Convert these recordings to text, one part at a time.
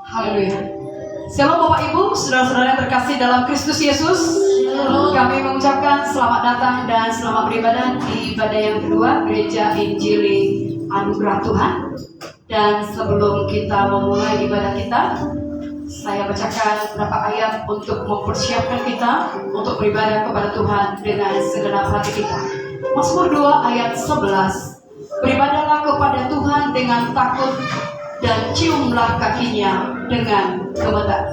Haleluya. Shalom Bapak Ibu, saudara-saudara yang terkasih dalam Kristus Yesus. Kami mengucapkan selamat datang dan selamat beribadah di ibadah yang kedua Gereja Injili Anugerah Tuhan. Dan sebelum kita memulai ibadah kita, saya bacakan beberapa ayat untuk mempersiapkan kita untuk beribadah kepada Tuhan dengan segenap hati kita. Mazmur 2 ayat 11. Beribadahlah kepada Tuhan dengan takut dan ciumlah kakinya dengan gemetar.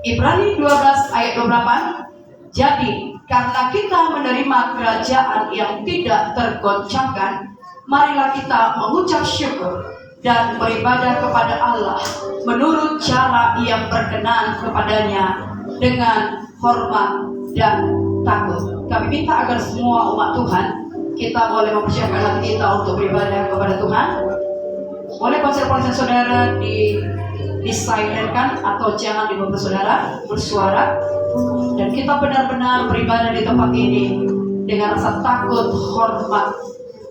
Ibrani 12 ayat 28. Jadi karena kita menerima kerajaan yang tidak tergoncangkan, marilah kita mengucap syukur dan beribadah kepada Allah menurut cara yang berkenan kepadanya dengan hormat dan takut. Kami minta agar semua umat Tuhan kita boleh mempersiapkan hati kita untuk beribadah kepada Tuhan. Boleh ponsel-ponsel saudara disilentkan atau jangan dibuat saudara bersuara. Dan kita benar-benar beribadah di tempat ini dengan rasa takut, hormat.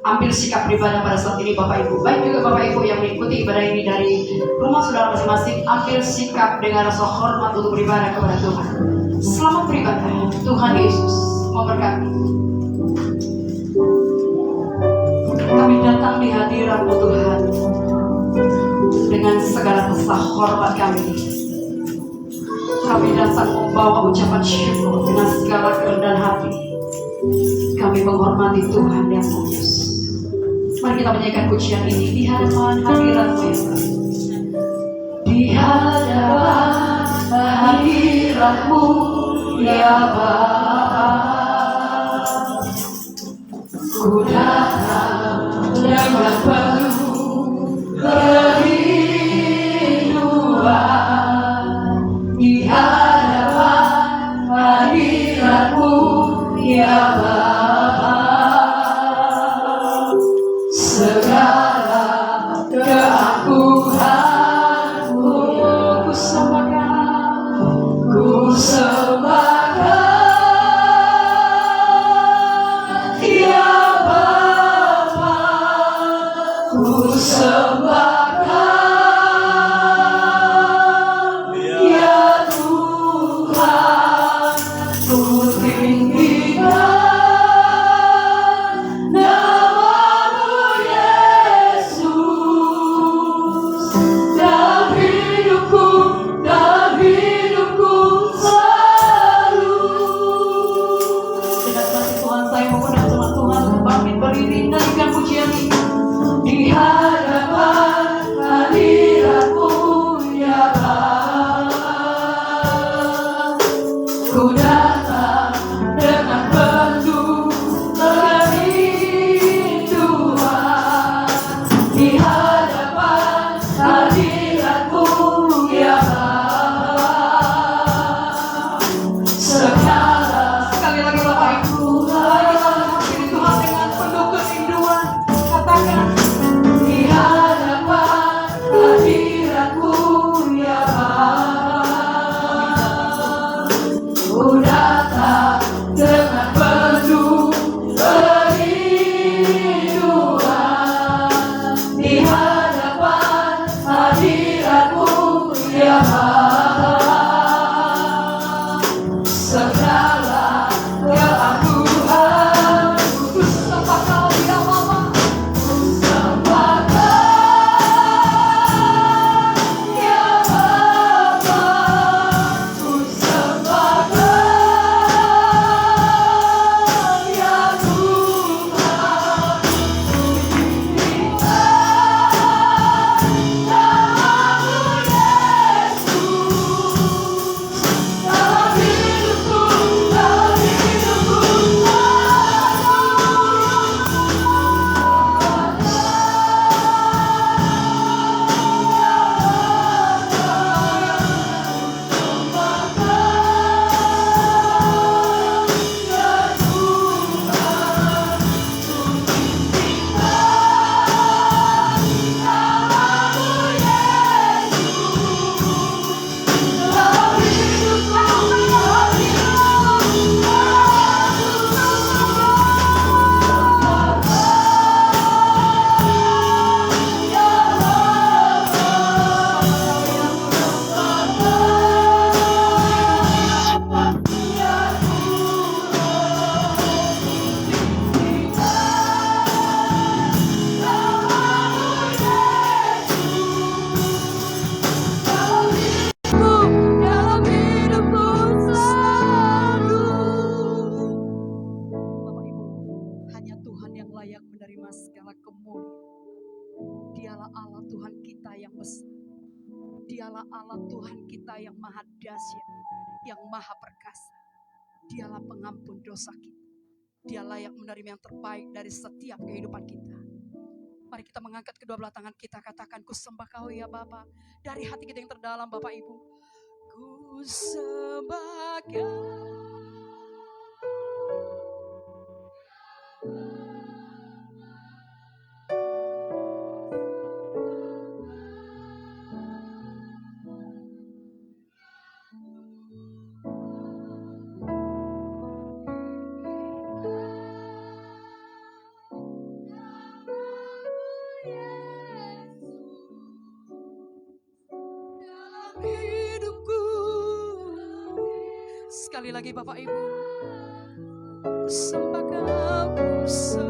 Ambil sikap beribadah pada saat ini Bapak Ibu. Baik juga Bapak Ibu yang mengikuti ibadah ini dari rumah saudara masing-masing. Ambil sikap dengan rasa hormat untuk beribadah kepada Tuhan. Selamat beribadah. Tuhan Yesus memberkati. Kami datang di hadirat-Mu Tuhan dengan segala rasa hormat kami. Kami datang membawa ucapan syukur dengan segala kerendahan hati. Kami menghormati Tuhan yang kudus. Mari kita menyanyikan pujian ini di hadapan hadirat-Mu ya Tuhan. Di hadapan hadirat-Mu ya Bapa, ku datang dengan penuh kerinduan. Di hadapan hadirat-Mu ya Bapa, segala keangkuhanmu ku sembahkan, ku sembahkan ya Bapa. Dialah Allah Tuhan kita yang maha dahsyat, yang maha perkasa. Dialah pengampun dosa kita. Dialah yang menerima yang terbaik dari setiap kehidupan kita. Mari kita mengangkat kedua belah tangan kita, katakan, ku sembah Kau ya Bapa. Dari hati kita yang terdalam, Bapak Ibu. Ku sembah Kau. Sekali lagi Bapak Ibu, ku sembah Kau, ku sembah.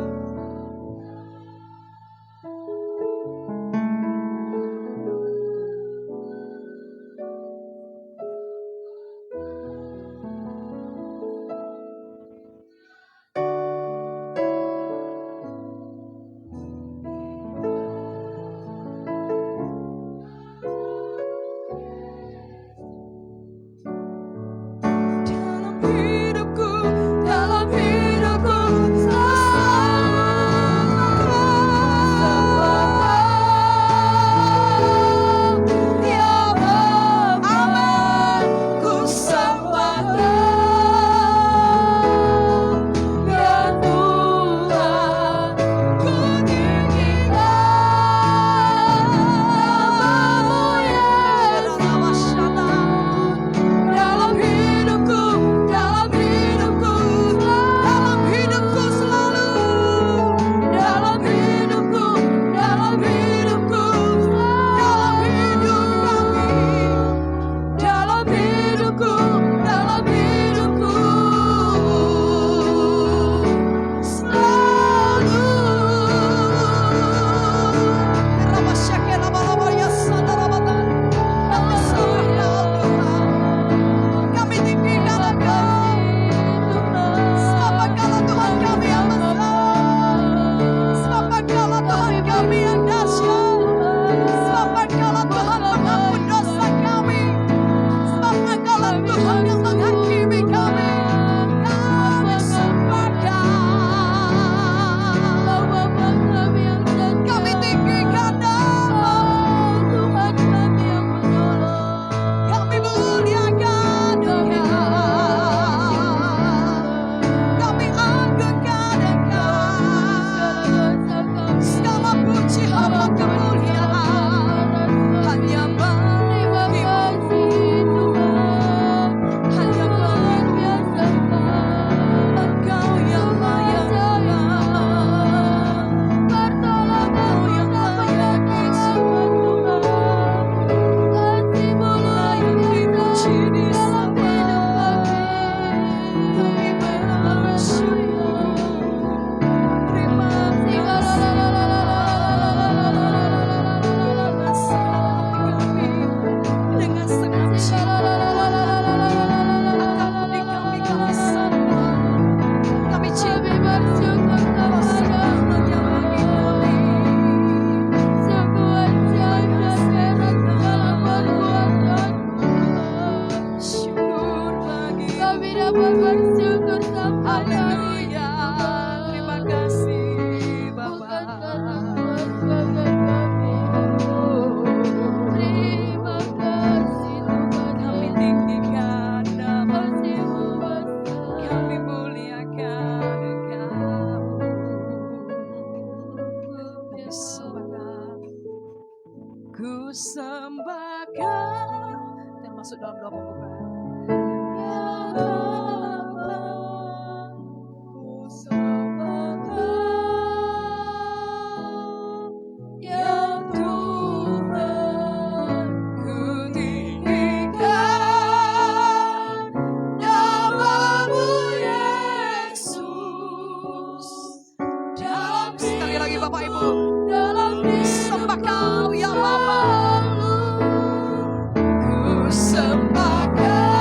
Termasuk dalam doa pembukaan. Ya Allah, ku sembah Kau, ya Tuhan, ku tinggikan nama-Mu Yesus. Sekali lagi Bapak Ibu, sembah Kau ya Bapa. Sembah Kau.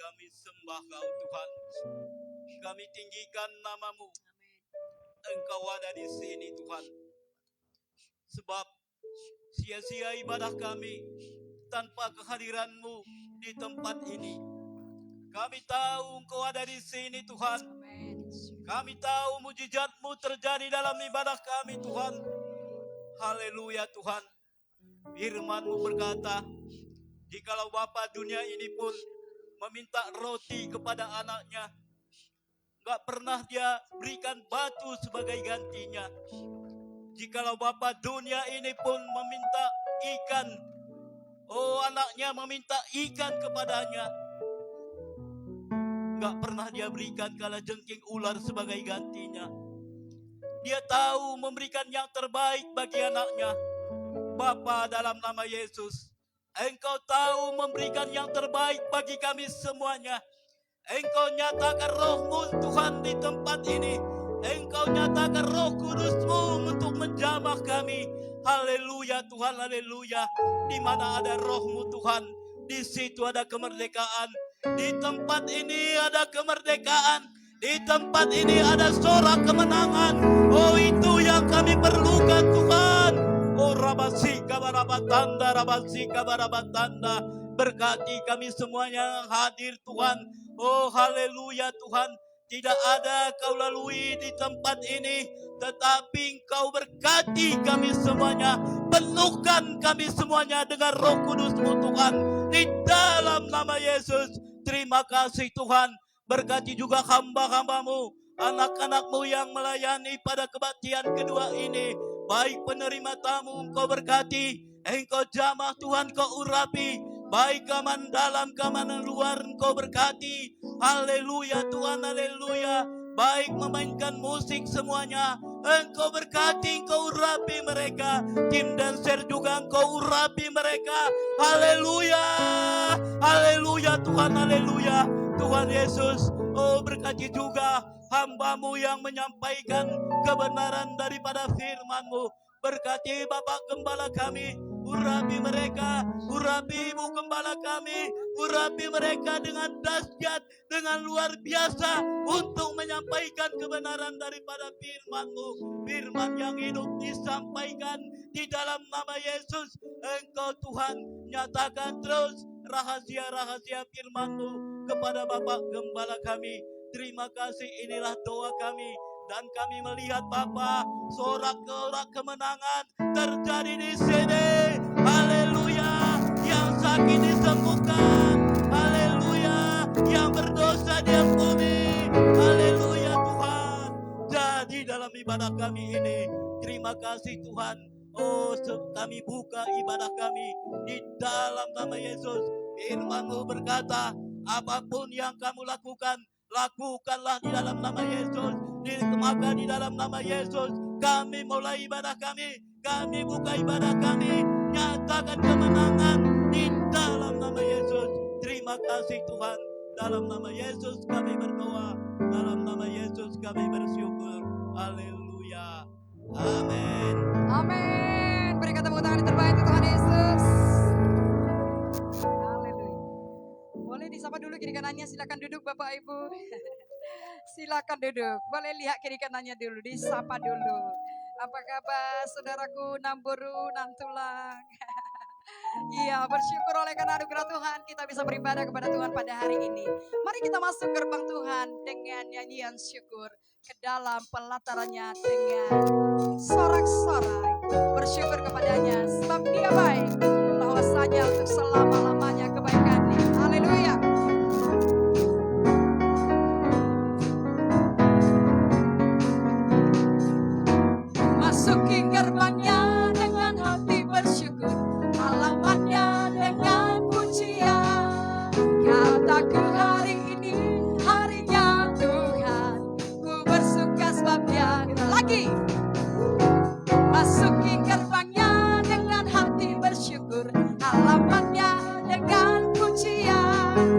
Kami sembah Kau Tuhan. Kami tinggikan nama-Mu. Engkau ada di sini Tuhan. Sebab sia-sia ibadah kami tanpa kehadiran-Mu di tempat ini. Kami tahu Engkau ada di sini Tuhan. Kami tahu mujizat-Mu terjadi dalam ibadah kami Tuhan. Haleluya Tuhan. Firman-Mu berkata, jikalau Bapa dunia ini pun meminta roti kepada anaknya, gak pernah Dia berikan batu sebagai gantinya. Jikalau Bapa dunia ini pun meminta ikan, anaknya meminta ikan kepadanya, gak pernah Dia berikan kalajengking ular sebagai gantinya. Dia tahu memberikan yang terbaik bagi anaknya. Bapa, dalam nama Yesus, Engkau tahu memberikan yang terbaik bagi kami semuanya. Engkau nyatakan Roh-Mu Tuhan di tempat ini. Engkau nyatakan Roh Kudus-Mu untuk menjamah kami. Haleluya Tuhan, haleluya. Di mana ada Roh-Mu Tuhan, di situ ada kemerdekaan. Di tempat ini ada kemerdekaan. Di tempat ini ada sorak kemenangan. Oh, itu yang kami perlukan Tuhan. Oh, rabasika barabatanda, rabasika barabatanda. Berkati kami semuanya yang hadir Tuhan. Oh, haleluya Tuhan. Tidak ada Kau lalui di tempat ini, tetapi Engkau berkati kami semuanya. Penuhkan kami semuanya dengan Roh Kudus-Mu Tuhan. Di dalam nama Yesus. Terima kasih Tuhan. Berkati juga hamba-hamba-Mu, anak-anak-Mu yang melayani pada kebaktian kedua ini. Baik penerima tamu Engkau berkati, Engkau jamah Tuhan, Kau urapi. Baik keamanan dalam, keamanan luar Engkau berkati. Haleluya Tuhan, haleluya. Baik memainkan musik semuanya, Engkau berkati, Engkau urapi mereka. Tim dancer juga Engkau urapi mereka. Haleluya, haleluya Tuhan, haleluya. Tuhan Yesus, oh berkati juga hamba-Mu yang menyampaikan kebenaran daripada firman-Mu. Berkati Bapak Gembala kami, urapi mereka, urapi Ibu Gembala kami, urapi mereka dengan dahsyat, dengan luar biasa untuk menyampaikan kebenaran daripada firman-Mu. Firman yang hidup disampaikan di dalam nama Yesus. Engkau Tuhan nyatakan terus rahasia-rahasia firman-Mu kepada Bapak Gembala kami. Terima kasih, inilah doa kami. Dan kami melihat Bapa, sorak-sorak kemenangan terjadi di sini. Haleluya. Yang sakit disembuhkan. Haleluya. Yang berdosa diampuni. Haleluya Tuhan. Jadi dalam ibadah kami ini, terima kasih Tuhan. Oh, kami buka ibadah kami di dalam nama Yesus. Firman-Mu berkata, apapun yang kamu lakukan, lakukanlah di dalam nama Yesus. Maka di dalam nama Yesus kami mulai ibadah kami buka ibadah kami, nyatakan kemenangan di dalam nama Yesus. Terima kasih Tuhan. Dalam nama Yesus kami berdoa, dalam nama Yesus kami bersyukur. Haleluya, amin. Amin. Berikan tepuk tangan yang terbaik untuk Tuhan Yesus. Haleluya. Boleh disapa dulu kiri kanannya, silakan duduk Bapak Ibu. Silakan duduk. Boleh lihat kiri kanannya dulu, disapa dulu. Apa kabar saudaraku Namburu, Nantulang? Iya, bersyukur oleh karena anugerah Tuhan kita bisa beribadah kepada Tuhan pada hari ini. Mari kita masuk gerbang Tuhan dengan nyanyian syukur, ke dalam pelatarannya dengan sorak-sorai. Bersyukur kepadanya sebab Dia baik, bahwasanya untuk selama-lamanya kebaikan-Nya. Haleluya. Masuki gerbangnya dengan hati bersyukur, halamannya dengan pujian. Kataku hari ini harinya Tuhan, ku bersuka sebab Dia. Lagi. Masuki gerbangnya dengan hati bersyukur, halamannya dengan pujian.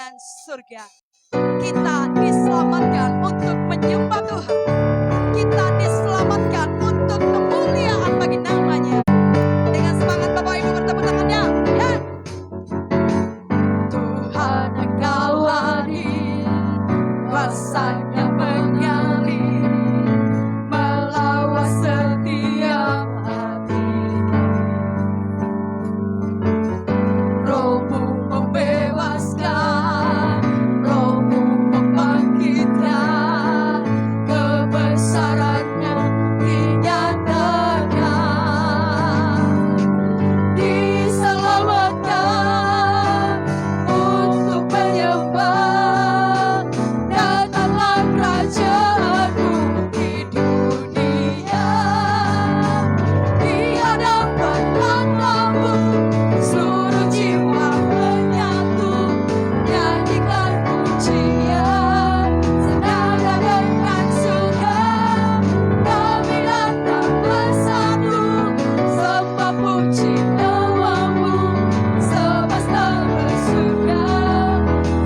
dengan surga. Kita diselamatkan untuk menyembah Tuhan. Kita diselamatkan untuk kemuliaan bagi namanya. Dengan semangat Bapak Ibu bertepuk tangannya. Ya. Tuhan Engkau hadir, kuasa-Nya mengalir, melawat setiap hati. Roh-Mu membebaskan, Roh-Mu membangkitkan, kebesaran-Nya dinyatakan. Diselamatkan untuk menyembah, datanglah kerajaan-Mu di dunia. Di hadapan Allah-Mu seluruh jiwa menyatu, nyanyikan pujian senada dengan surga. Kami datang bersatu, sembah puji nama-Mu, semesta bersuka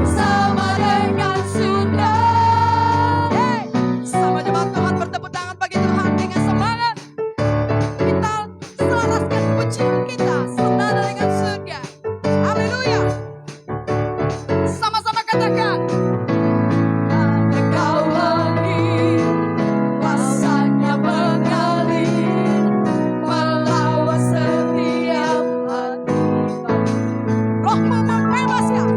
bersama dengan surga. Sama jemaat Tuhan bertepuk tangan bagi Tuhan dengan semangat. Kita selaraskan pujian kita senada dengan surga. Haleluya. Sama-sama katakan. Engkau hadir, kuasa-Nya mengalir, melawat setiap hati. Roh-Mu membebaskan,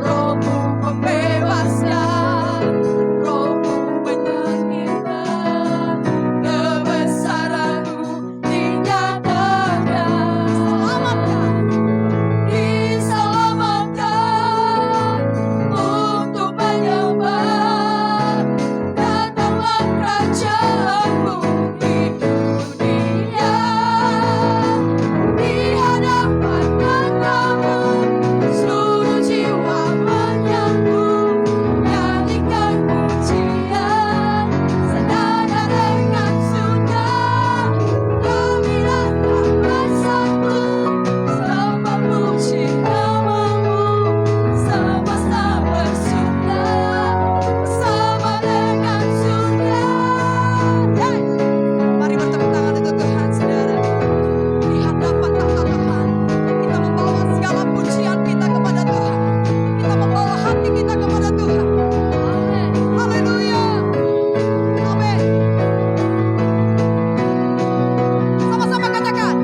Roh-Mu membebaskan, Roh-Mu menyembuhkan, kebesaran-Mu dinyatakan. Diselamatkan untuk menyembah, datanglah kerajaan-Mu di dunia. Di hadapan Allah-Mu seluruh jiwa menyatu, nyanyikan pujian senada dengan surga. Kami datang bersatu, sembah puji nama-Mu, semesta bersuka bersama dengan surga. Mari bertepuk tangan untuk Tuhan, saudara. Di hadapan tahta Tuhan, kita membawa segala pujian kita kepada Tuhan. Kita membawa hati kita kepada Tuhan. Haleluya. Amin. Sama-sama katakan.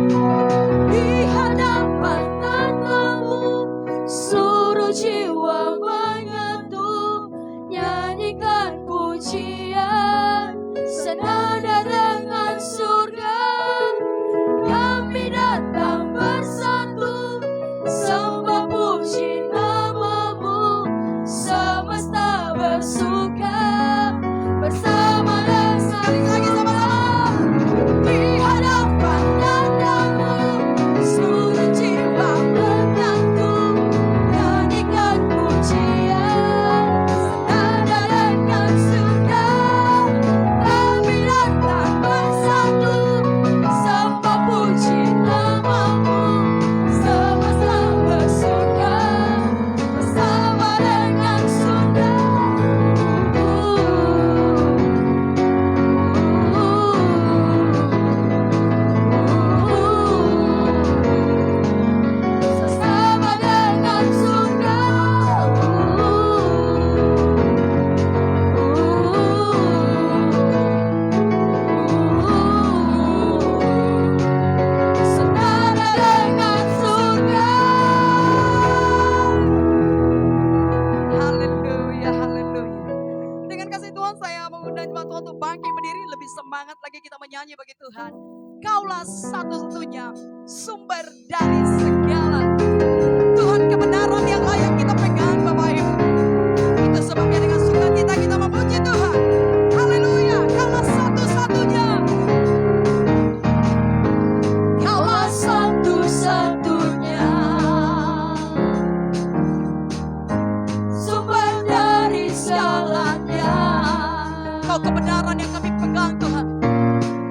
Di hadapan tahta-Mu seluruh jiwa menyatu, nyanyikan pujian senada dengan surga. Kami datang bersatu, sembah puji nama-Mu, semesta bersuka bersama dengan lagi sama-sama. Di hadapan tahta-Mu seluruh jiwa menyatu, nyanyikan pujian senada dengan surga. Kami datang bersatu, sembah puji nama-Mu, semesta bersuka bersama dengan surga. Bersama dengan surga. Senada dengan surga. Haleluya, haleluya. Dengan kasih Tuhan saya mengundang jemaat Tuhan untuk bangkit berdiri, lebih semangat lagi kita menyanyi bagi Tuhan. Kaulah satu-satunya sumber dari segala. Tuhan kebenaran yang layak kita pegang Bapak Ibu. Itu sebabnya dengan sukacita kita memuji Tuhan. Haleluya, Kaulah satu-satunya. Kaulah satu-satunya sumber dari segalanya. Kau kebenaran yang kami pegang Tuhan.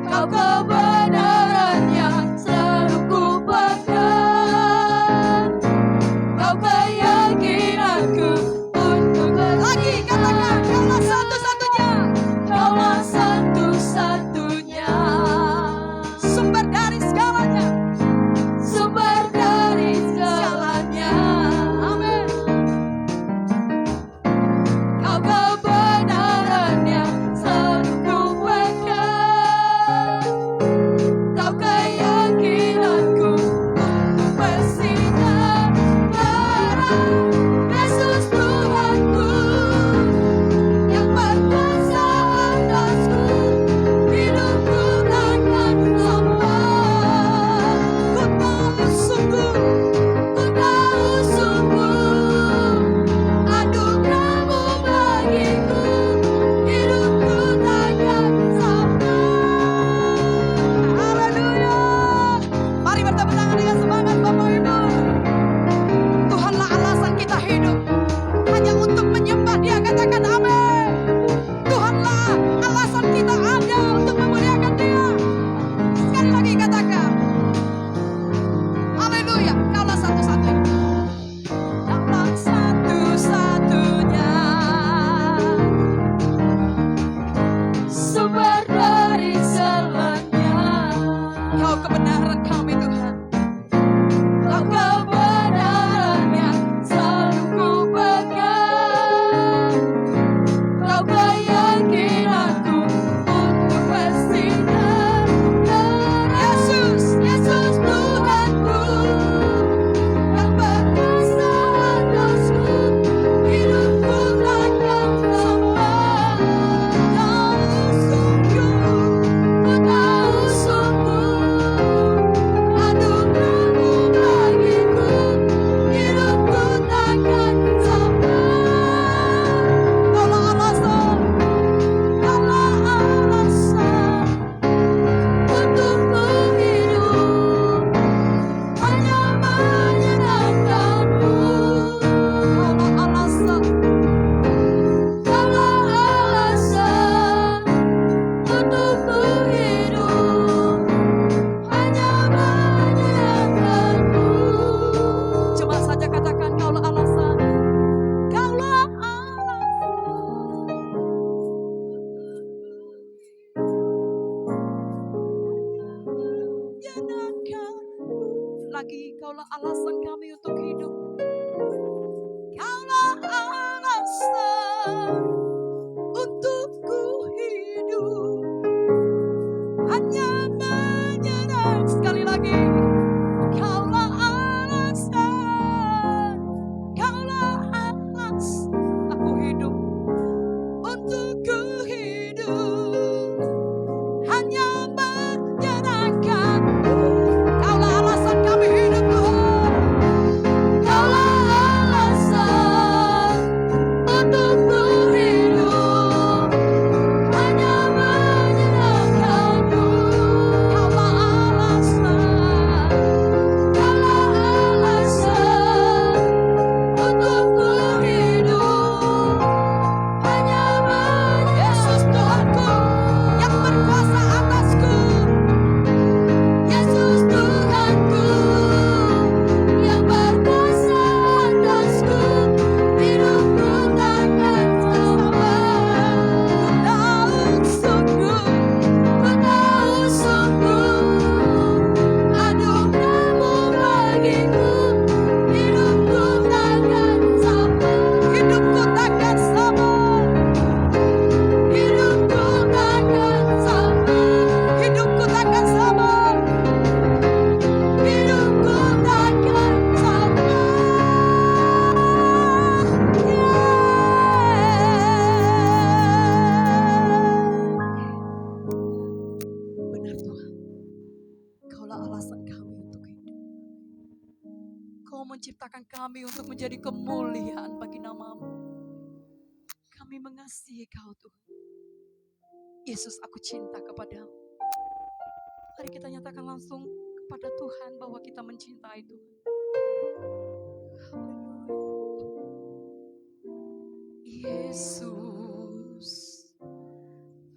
Kau kebenaran yang selalu ku pegang. Kau keyakinanku. Kaulah alasan kami untuk hidup. Kaulah alasan untuk ku hidup. Hanya menyenang. Sekali lagi. Kaulah alasan. Kaulah alasan aku hidup. Untuk ku hidup. Hanya menyenangkan-Mu. Kaulah alasan kami hidup, Tuhan. Kaulah alasan untuk ku hidup. Hanya menyenangkan-Mu. Kaulah alasan. Kaulah alasan untuk ku hidup. Hanya Yesus Tuhanku yang berkuasa atasku. Yesus Tuhanku yang berkuasa atasku. Hidupku takkan sama. Ku tahu sungguh anugerah-Mu bagiku. Hidupku takkan sama. Hidupku takkan sama. Hidupku takkan sama. Hidupku takkan sama. Hidupku takkan sama. Benar Tuhan, Kaulah alasan kami untuk hidup. Kau menciptakan kami untuk menjadi kemuliaan bagi nama-Mu. Kami mengasihi Kau Tuhan. Yesus, aku cinta kepadamu. Mari kita nyatakan langsung kepada Tuhan bahwa kita mencintai Tuhan. Yesus,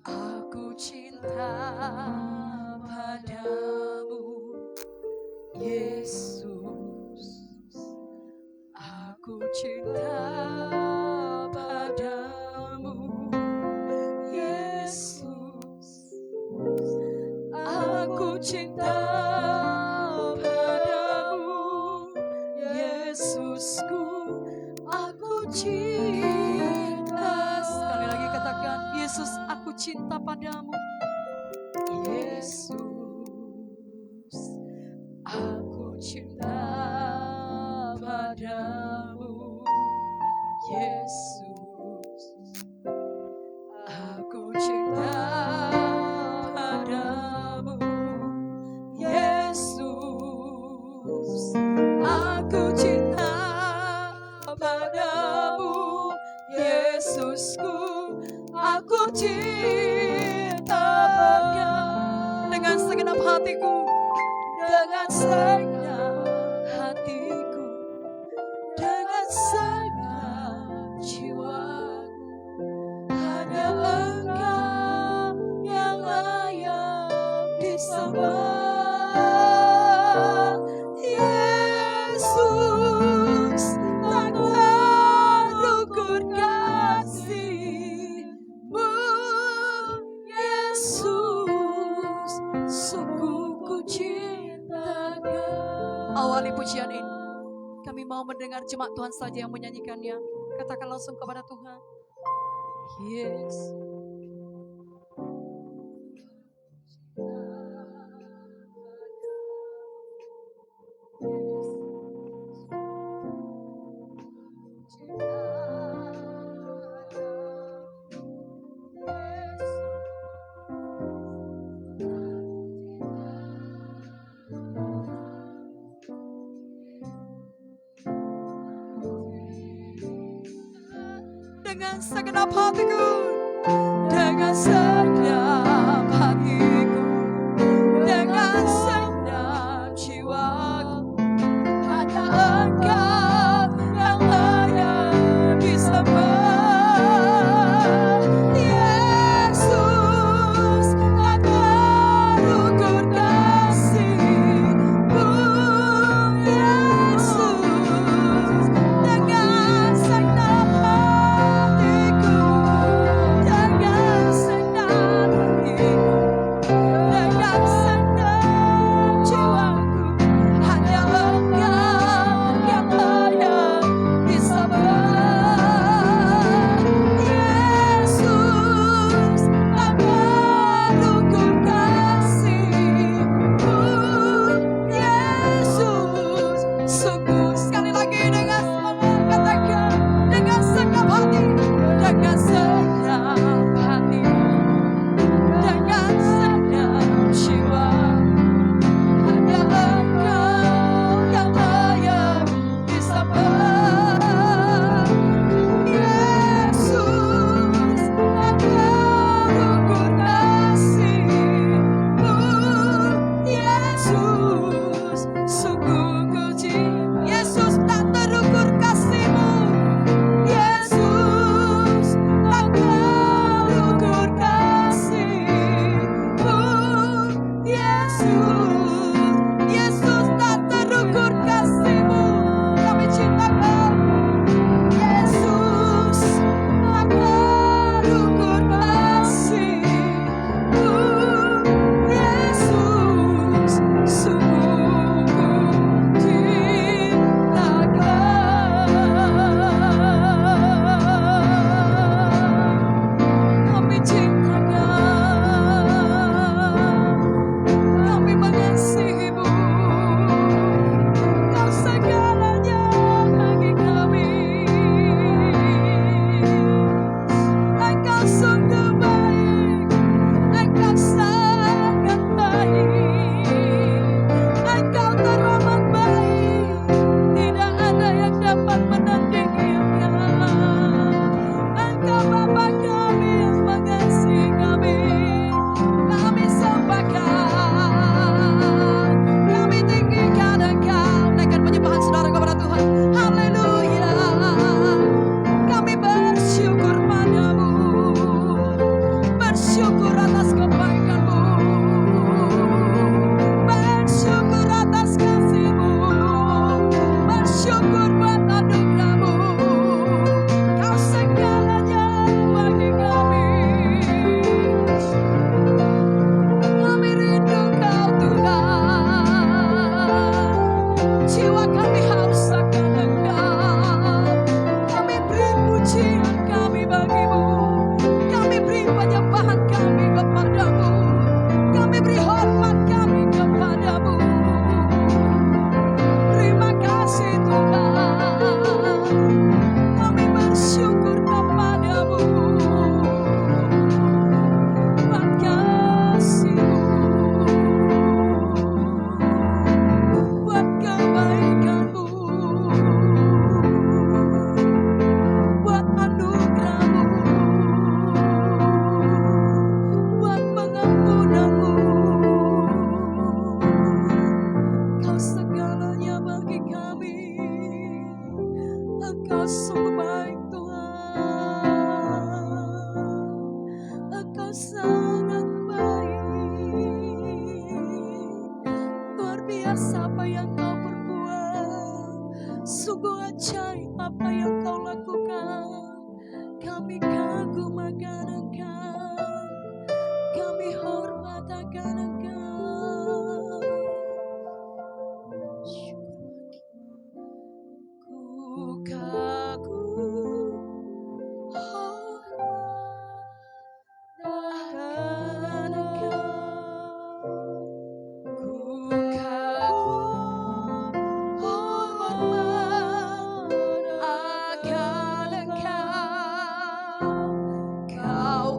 aku cinta padamu. Yesus, aku cinta padamu. Yesus, aku cinta padamu. Yesusku, aku cinta. Sekali lagi katakan, Yesus, aku cinta padamu. Yesus, aku cinta padamu. Yesus, aku cinta padamu. Yesus, aku cinta padamu. Yesusku, aku cinta padamu. Dengan segenap hatiku, dengan segenap hatiku, dengan segenap jiwaku, hanya Engkau yang layak disembah. Yesus, takkan ukur kasih-Mu. Yesus, sungguh ku cinta Kau. Awali pujian ini, kami mau mendengar jemaat Tuhan saja yang menyanyikannya. Katakan langsung kepada Tuhan. Yesus. Dengan segenap hatiku, dengan segenap hatiku, dengan segenap jiwaku, hanya Engkau yang layak disembah. Yesus, takkan ukur kasih-Mu. Yesus, dengan segenap hatiku, dengan segenap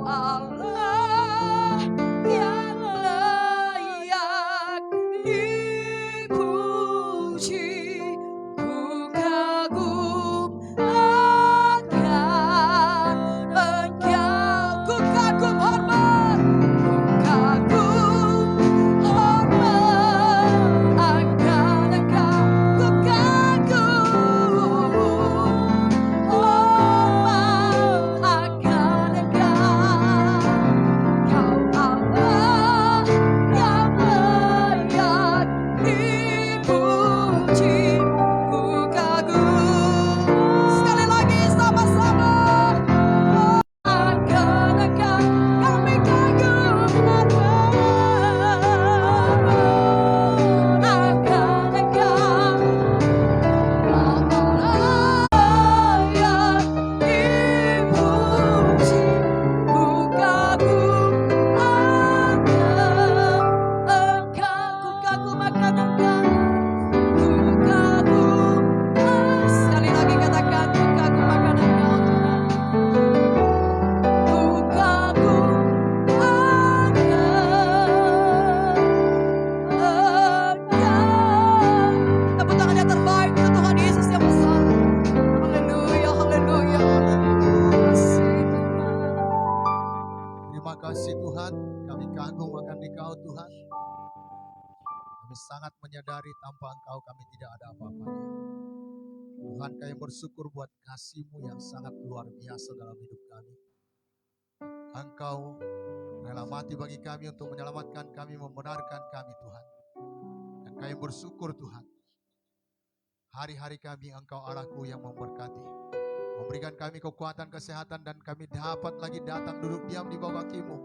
Allah yang layak dipuji. Ku kagum akan Engkau, ku kagum hormat, ku kagum hormat akan Engkau, ku kagum hormat akan Engkau. Kau Allah yang layak dipuji. Ku kagum, sekali lagi sama-sama, akan Engkau, kami kagum hormat akan Engkau. Layak dipuji, ku kagum akan Engkau, ku kagum akan Engkau, ku kagum. Sekali lagi katakan, ku kagum akan Engkau Tuhan, ku kagum akan Engkau. Tepuk tangan yang terbaik untuk Tuhan Yesus yang besar. Haleluya, haleluya. Terima kasih Tuhan, kami kagum akan Engkau Tuhan. Kami sangat menyadari tanpa Engkau kami tidak ada apa-apanya. Tuhan, kami bersyukur buat kasih-Mu yang sangat luar biasa dalam hidup kami. Engkau rela mati bagi kami untuk menyelamatkan kami, membenarkan kami Tuhan. Dan kami bersyukur Tuhan, hari-hari kami Engkau Allahku yang memberkati, memberikan kami kekuatan, kesehatan, dan kami dapat lagi datang duduk diam di bawah kaki-Mu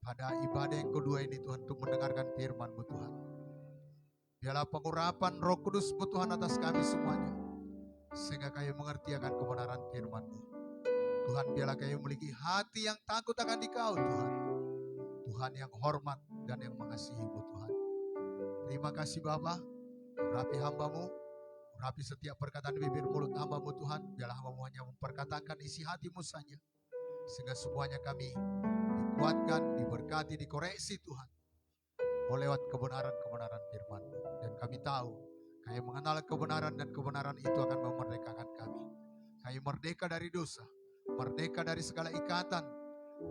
pada ibadah yang kedua ini Tuhan, untuk mendengarkan firman-Mu Tuhan. Biarlah pengurapan Roh Kudus-Mu Tuhan atas kami semuanya, sehingga kami mengerti akan kebenaran firman-Mu. Tuhan, biarlah kami memiliki hati yang takut akan Dikau Tuhan. Tuhan yang hormat dan yang mengasihi-Mu Tuhan. Terima kasih Bapa, urapi hamba-Mu, urapi setiap perkataan bibir mulut hamba-Mu Tuhan. Biarlah hamba-Mu hanya memperkatakan isi hati-Mu saja, sehingga semuanya kami dikuatkan, diberkati, dikoreksi Tuhan, lewat kebenaran-kebenaran firman-Mu. Dan kami tahu, kami mengenal kebenaran, dan kebenaran itu akan memerdekakan kami. Kami merdeka dari dosa, merdeka dari segala ikatan,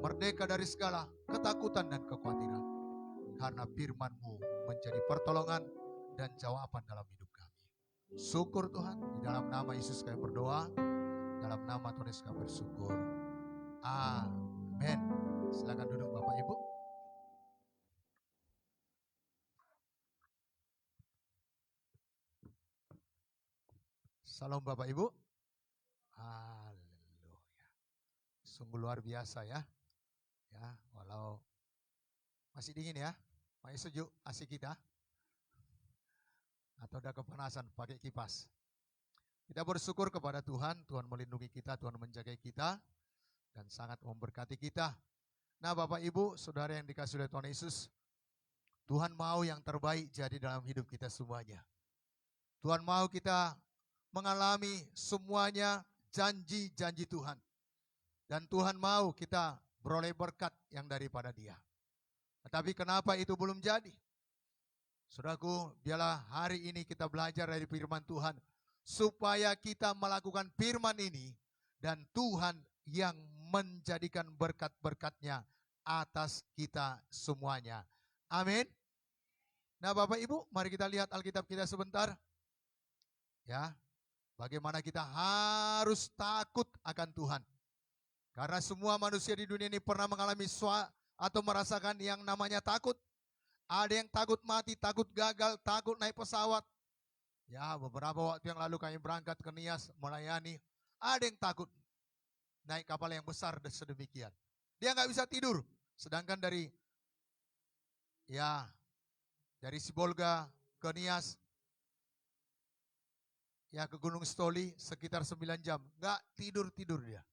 merdeka dari segala ketakutan dan kekhawatiran. Karena firman-Mu menjadi pertolongan dan jawaban dalam hidup kami. Syukur Tuhan, di dalam nama Yesus kami berdoa, dalam nama Tuhan Yesus kami bersyukur. Amin. Silakan duduk Bapak Ibu. Salam Bapak Ibu. Haleluya. Sungguh luar biasa ya. Ya, walau masih dingin ya. Masih sejuk, asik kita. Atau udah kepanasan pakai kipas. Kita bersyukur kepada Tuhan, Tuhan melindungi kita, Tuhan menjaga kita, dan sangat memberkati kita. Nah Bapak Ibu, Saudara yang dikasihi oleh Tuhan Yesus, Tuhan mau yang terbaik jadi dalam hidup kita semuanya. Tuhan mau kita mengalami semuanya janji-janji Tuhan. Dan Tuhan mau kita beroleh berkat yang daripada Dia. Tetapi kenapa itu belum jadi? Saudaraku, biarlah hari ini kita belajar dari firman Tuhan, supaya kita melakukan firman ini, dan Tuhan yang menjadikan berkat-berkat-Nya atas kita semuanya. Amin. Nah Bapak Ibu, mari kita lihat Alkitab kita sebentar. Ya, bagaimana kita harus takut akan Tuhan. Karena semua manusia di dunia ini pernah mengalami atau merasakan yang namanya takut. Ada yang takut mati, takut gagal, takut naik pesawat. Ya, beberapa waktu yang lalu kami berangkat ke Nias melayani. Ada yang takut naik kapal yang besar dan sedemikian. Dia nggak bisa tidur. Sedangkan dari Sibolga ke Nias, ya ke Gunung Stoli sekitar 9 jam. Nggak tidur dia.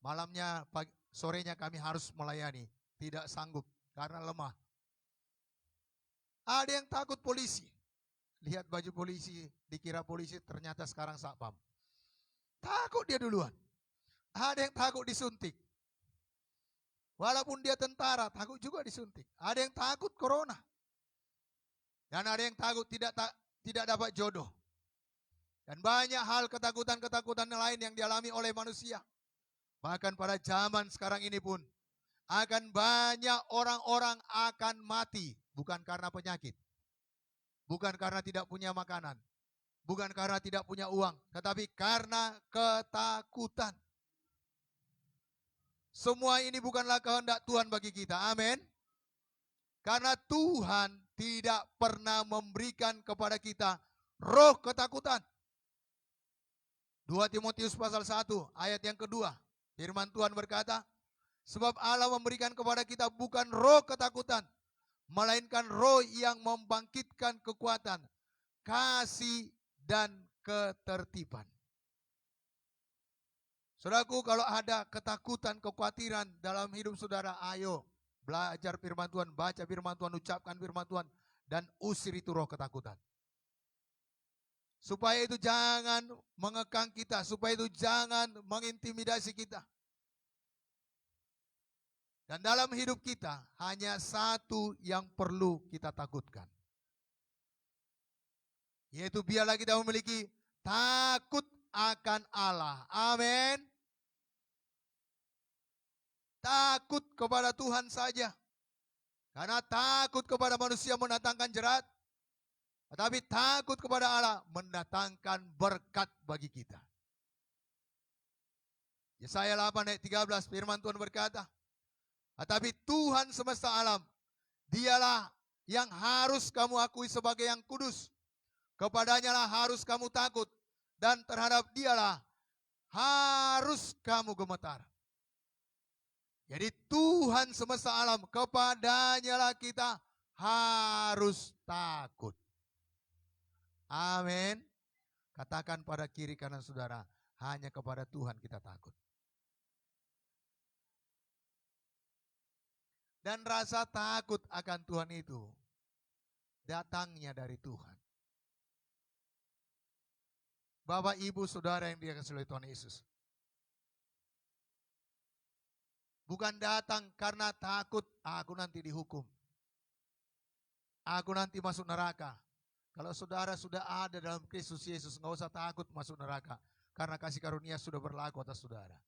Malamnya, sorenya kami harus melayani. Tidak sanggup karena lemah. Ada yang takut polisi. Lihat baju polisi, dikira polisi, ternyata sekarang satpam. Takut dia duluan. Ada yang takut disuntik. Walaupun dia tentara, takut juga disuntik. Ada yang takut corona. Dan ada yang takut tidak dapat jodoh. Dan banyak hal ketakutan-ketakutan lain yang dialami oleh manusia. Bahkan pada zaman sekarang ini pun, akan banyak orang-orang akan mati. Bukan karena penyakit. Bukan karena tidak punya makanan. Bukan karena tidak punya uang. Tetapi karena ketakutan. Semua ini bukanlah kehendak Tuhan bagi kita. Amin. Karena Tuhan tidak pernah memberikan kepada kita roh ketakutan. 2 Timotius pasal 1 ayat yang kedua. Firman Tuhan berkata, sebab Allah memberikan kepada kita bukan roh ketakutan, melainkan roh yang membangkitkan kekuatan, kasih, dan ketertiban. Saudaraku, kalau ada ketakutan, kekhawatiran dalam hidup saudara, ayo belajar firman Tuhan, baca firman Tuhan, ucapkan firman Tuhan, dan usir itu roh ketakutan. Supaya itu jangan mengekang kita, supaya itu jangan mengintimidasi kita. Dan dalam hidup kita hanya satu yang perlu kita takutkan. Yaitu biarlah kita memiliki takut akan Allah. Amin. Takut kepada Tuhan saja. Karena takut kepada manusia mendatangkan jerat. Tetapi takut kepada Allah mendatangkan berkat bagi kita. Yesaya 8 ayat 13 firman Tuhan berkata, tetapi Tuhan semesta alam, dialah yang harus kamu akui sebagai yang kudus. Kepadanya lah harus kamu takut. Dan terhadap dialah harus kamu gemetar. Jadi Tuhan semesta alam, kepadanya lah kita harus takut. Amin. Katakan pada kiri kanan saudara, hanya kepada Tuhan kita takut. Dan rasa takut akan Tuhan itu datangnya dari Tuhan. Bapak, Ibu, Saudara yang dikasihi oleh Tuhan Yesus. Bukan datang karena takut, aku nanti dihukum. Aku nanti masuk neraka. Kalau saudara sudah ada dalam Kristus Yesus, nggak usah takut masuk neraka. Karena kasih karunia sudah berlaku atas saudara.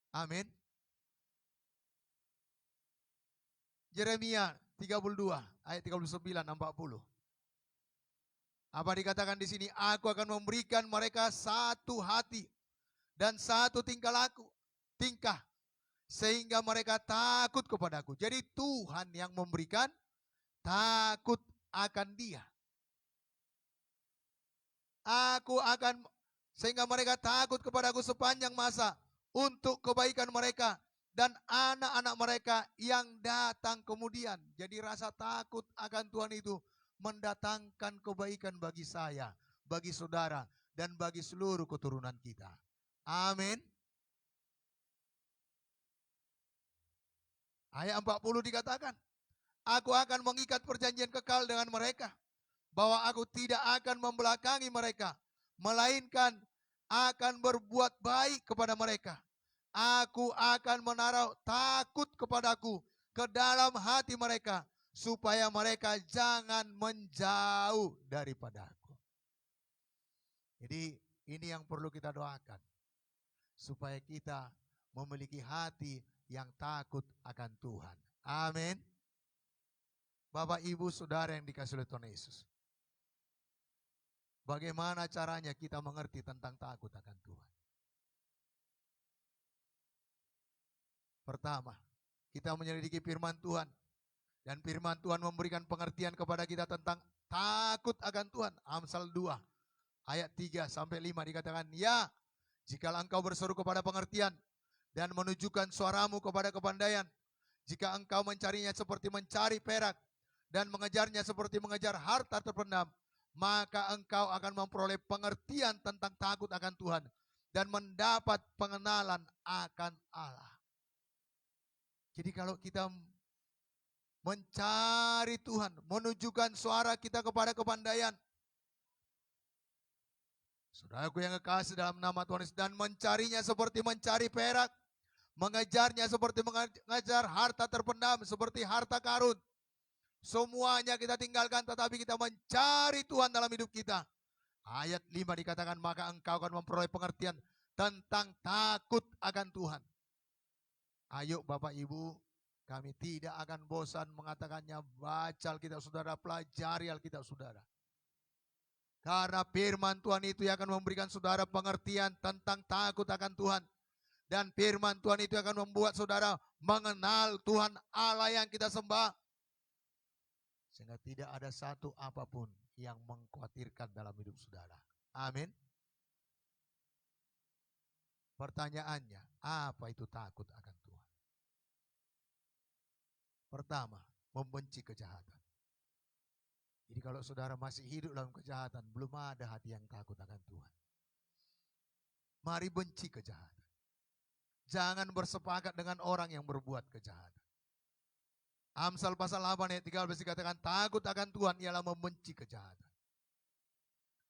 Amin. Yeremia 32 ayat 39 40. Apa dikatakan di sini? Aku akan memberikan mereka satu hati dan satu tingkah laku, sehingga mereka takut kepadaku. Jadi Tuhan yang memberikan takut akan Dia. Aku akan sehingga mereka takut kepadaku sepanjang masa untuk kebaikan mereka dan anak-anak mereka yang datang kemudian. Jadi rasa takut akan Tuhan itu mendatangkan kebaikan bagi saya, bagi saudara, dan bagi seluruh keturunan kita. Amin. Ayat 40 dikatakan, aku akan mengikat perjanjian kekal dengan mereka, bahwa aku tidak akan membelakangi mereka, melainkan akan berbuat baik kepada mereka. Aku akan menaruh takut kepadaku ke dalam hati mereka, supaya mereka jangan menjauh daripada aku. Jadi ini yang perlu kita doakan, supaya kita memiliki hati yang takut akan Tuhan. Amin. Bapak, Ibu, Saudara yang dikasihi oleh Tuhan Yesus. Bagaimana caranya kita mengerti tentang takut akan Tuhan? Pertama, kita menyelidiki firman Tuhan. Dan firman Tuhan memberikan pengertian kepada kita tentang takut akan Tuhan. Amsal 2 ayat 3 sampai 5 dikatakan, ya, jikalau engkau berseru kepada pengertian dan menunjukkan suaramu kepada kepandaian, jika engkau mencarinya seperti mencari perak dan mengejarnya seperti mengejar harta terpendam, maka engkau akan memperoleh pengertian tentang takut akan Tuhan dan mendapat pengenalan akan Allah. Jadi kalau kita mencari Tuhan, menunjukkan suara kita kepada kepandaian, saudaraku yang kekasih dalam nama Tuhan Yesus, dan mencarinya seperti mencari perak, mengejarnya seperti mengejar harta terpendam, seperti harta karun. Semuanya kita tinggalkan, tetapi kita mencari Tuhan dalam hidup kita. Ayat 5 dikatakan, maka engkau akan memperoleh pengertian tentang takut akan Tuhan. Ayo Bapak Ibu, kami tidak akan bosan mengatakannya. Baca Alkitab saudara, pelajari Alkitab saudara. Karena firman Tuhan itu yang akan memberikan saudara pengertian tentang takut akan Tuhan. Dan firman Tuhan itu akan membuat saudara mengenal Tuhan Allah yang kita sembah. Sehingga tidak ada satu apapun yang mengkhawatirkan dalam hidup saudara. Amin. Pertanyaannya, apa itu takut akan Tuhan? Pertama, membenci kejahatan. Jadi kalau saudara masih hidup dalam kejahatan, belum ada hati yang takut akan Tuhan. Mari benci kejahatan. Jangan bersepakat dengan orang yang berbuat kejahatan. Amsal pasal 8 ayat 13 dikatakan, takut akan Tuhan ialah membenci kejahatan.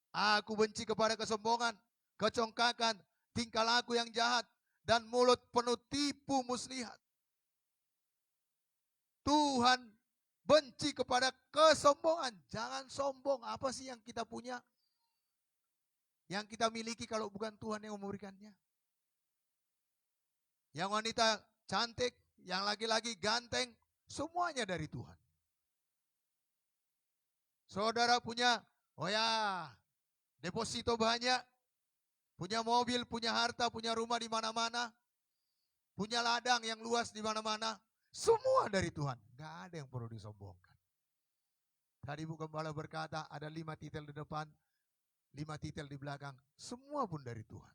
Aku benci kepada kesombongan, kecongkakan, tingkah laku yang jahat, dan mulut penuh tipu muslihat. Tuhan benci kepada kesombongan. Jangan sombong. Apa sih yang kita punya? Yang kita miliki kalau bukan Tuhan yang memberikannya? Yang wanita cantik, yang laki-laki ganteng, semuanya dari Tuhan. Saudara punya, oh ya, deposito banyak, punya mobil, punya harta, punya rumah di mana-mana, punya ladang yang luas di mana-mana, semua dari Tuhan. Gak ada yang perlu disombongkan. Tadi Bu Gembala berkata ada 5 titel di depan, 5 titel di belakang, semua pun dari Tuhan.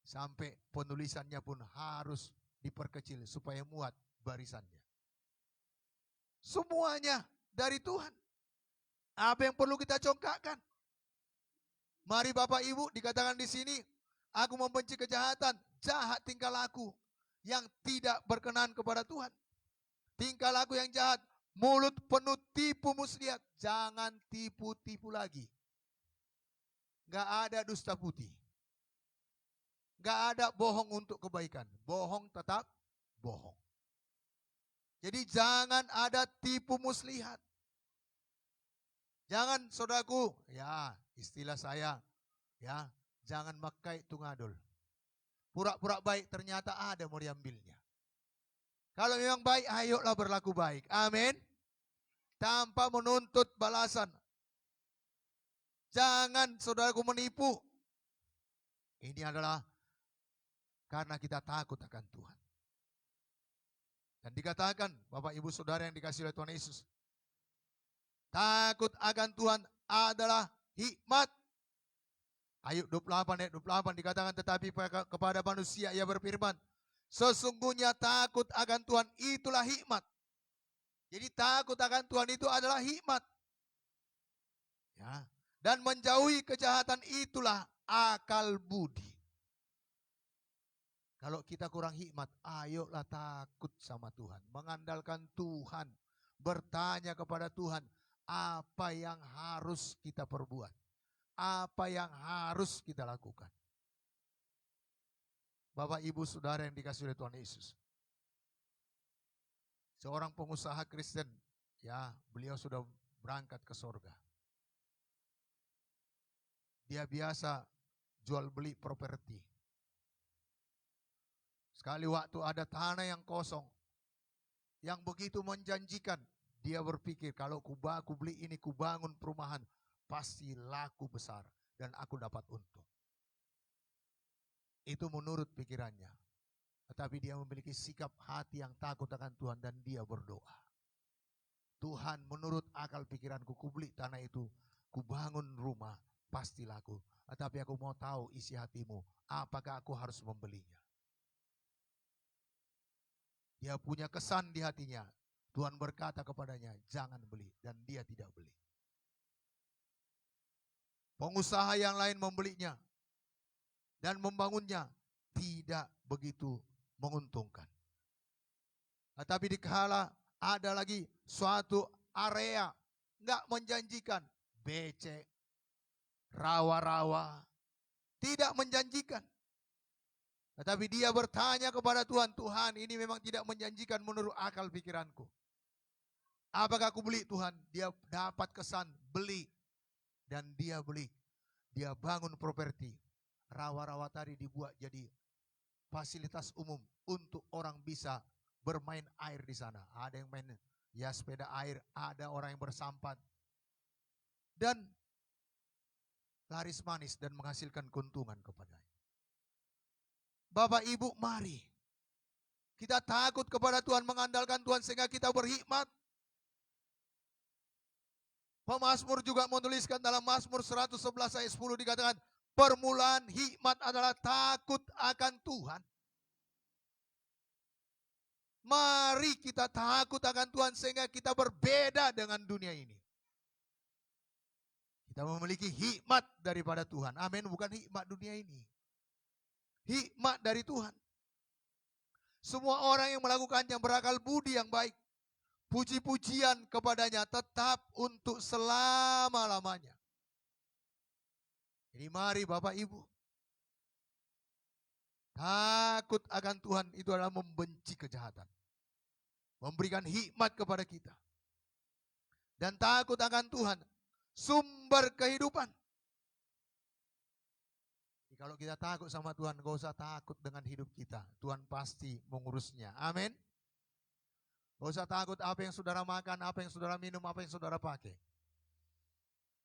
Sampai penulisannya pun harus diperkecil supaya muat barisannya. Semuanya dari Tuhan. Apa yang perlu kita congkakkan? Mari Bapak Ibu, dikatakan di sini, aku membenci kejahatan, jahat tingkah laku yang tidak berkenan kepada Tuhan. Tingkah laku yang jahat, mulut penuh tipu muslihat. Jangan tipu-tipu lagi. Gak ada dusta putih. Gak ada bohong untuk kebaikan. Bohong tetap bohong. Jadi jangan ada tipu muslihat. Jangan saudaraku, ya istilah saya, ya jangan makai tungadul. Pura-pura baik ternyata ada mau diambilnya. Kalau memang baik, ayolah berlaku baik. Amin. Tanpa menuntut balasan. Jangan saudaraku menipu. Ini adalah karena kita takut akan Tuhan. Dan dikatakan, Bapak Ibu Saudara yang dikasihi oleh Tuhan Yesus, takut akan Tuhan adalah hikmat. Ayub 28 ayat 28 dikatakan, tetapi kepada manusia ia berfirman, sesungguhnya takut akan Tuhan itulah hikmat. Jadi takut akan Tuhan itu adalah hikmat. Ya. Dan menjauhi kejahatan itulah akal budi. Kalau kita kurang hikmat, ayolah takut sama Tuhan. Mengandalkan Tuhan. Bertanya kepada Tuhan, apa yang harus kita perbuat? Apa yang harus kita lakukan? Bapak Ibu Saudara yang dikasihi oleh Tuhan Yesus. Seorang pengusaha Kristen, ya beliau sudah berangkat ke sorga. Dia biasa jual beli properti. Sekali waktu ada tanah yang kosong, yang begitu menjanjikan, dia berpikir kalau ku beli ini, ku bangun perumahan, pasti laku besar dan aku dapat untung. Itu menurut pikirannya. Tetapi dia memiliki sikap hati yang takut akan Tuhan dan dia berdoa. Tuhan, menurut akal pikiranku, ku beli tanah itu, ku bangun rumah, pasti laku. Tetapi aku mau tahu isi hatimu, apakah aku harus membelinya? Dia punya kesan di hatinya. Tuhan berkata kepadanya, jangan beli. Dan dia tidak beli. Pengusaha yang lain membelinya dan membangunnya tidak begitu menguntungkan. Tetapi dikala ada lagi suatu area nggak menjanjikan, becek, rawa-rawa, tidak menjanjikan. Tetapi dia bertanya kepada Tuhan, Tuhan ini memang tidak menjanjikan menurut akal pikiranku. Apakah aku beli Tuhan? Dia dapat kesan beli. Dan dia beli. Dia bangun properti. Rawa-rawa tadi dibuat jadi fasilitas umum untuk orang bisa bermain air di sana. Ada yang main ya sepeda air, ada orang yang bersampan. Dan laris manis dan menghasilkan keuntungan kepadanya. Bapak Ibu, mari kita takut kepada Tuhan, mengandalkan Tuhan sehingga kita berhikmat. Pemazmur juga menuliskan dalam Mazmur 111 ayat 10 dikatakan, permulaan hikmat adalah takut akan Tuhan. Mari kita takut akan Tuhan sehingga kita berbeda dengan dunia ini. Kita memiliki hikmat daripada Tuhan. Amin, bukan hikmat dunia ini. Hikmat dari Tuhan. Semua orang yang melakukannya berakal budi yang baik. Puji-pujian kepadanya tetap untuk selama-lamanya. Jadi mari Bapak Ibu. Takut akan Tuhan itu adalah membenci kejahatan. Memberikan hikmat kepada kita. Dan takut akan Tuhan, sumber kehidupan. Jadi kalau kita takut sama Tuhan, gak usah takut dengan hidup kita. Tuhan pasti mengurusnya. Amin. Gak usah takut apa yang saudara makan, apa yang saudara minum, apa yang saudara pakai.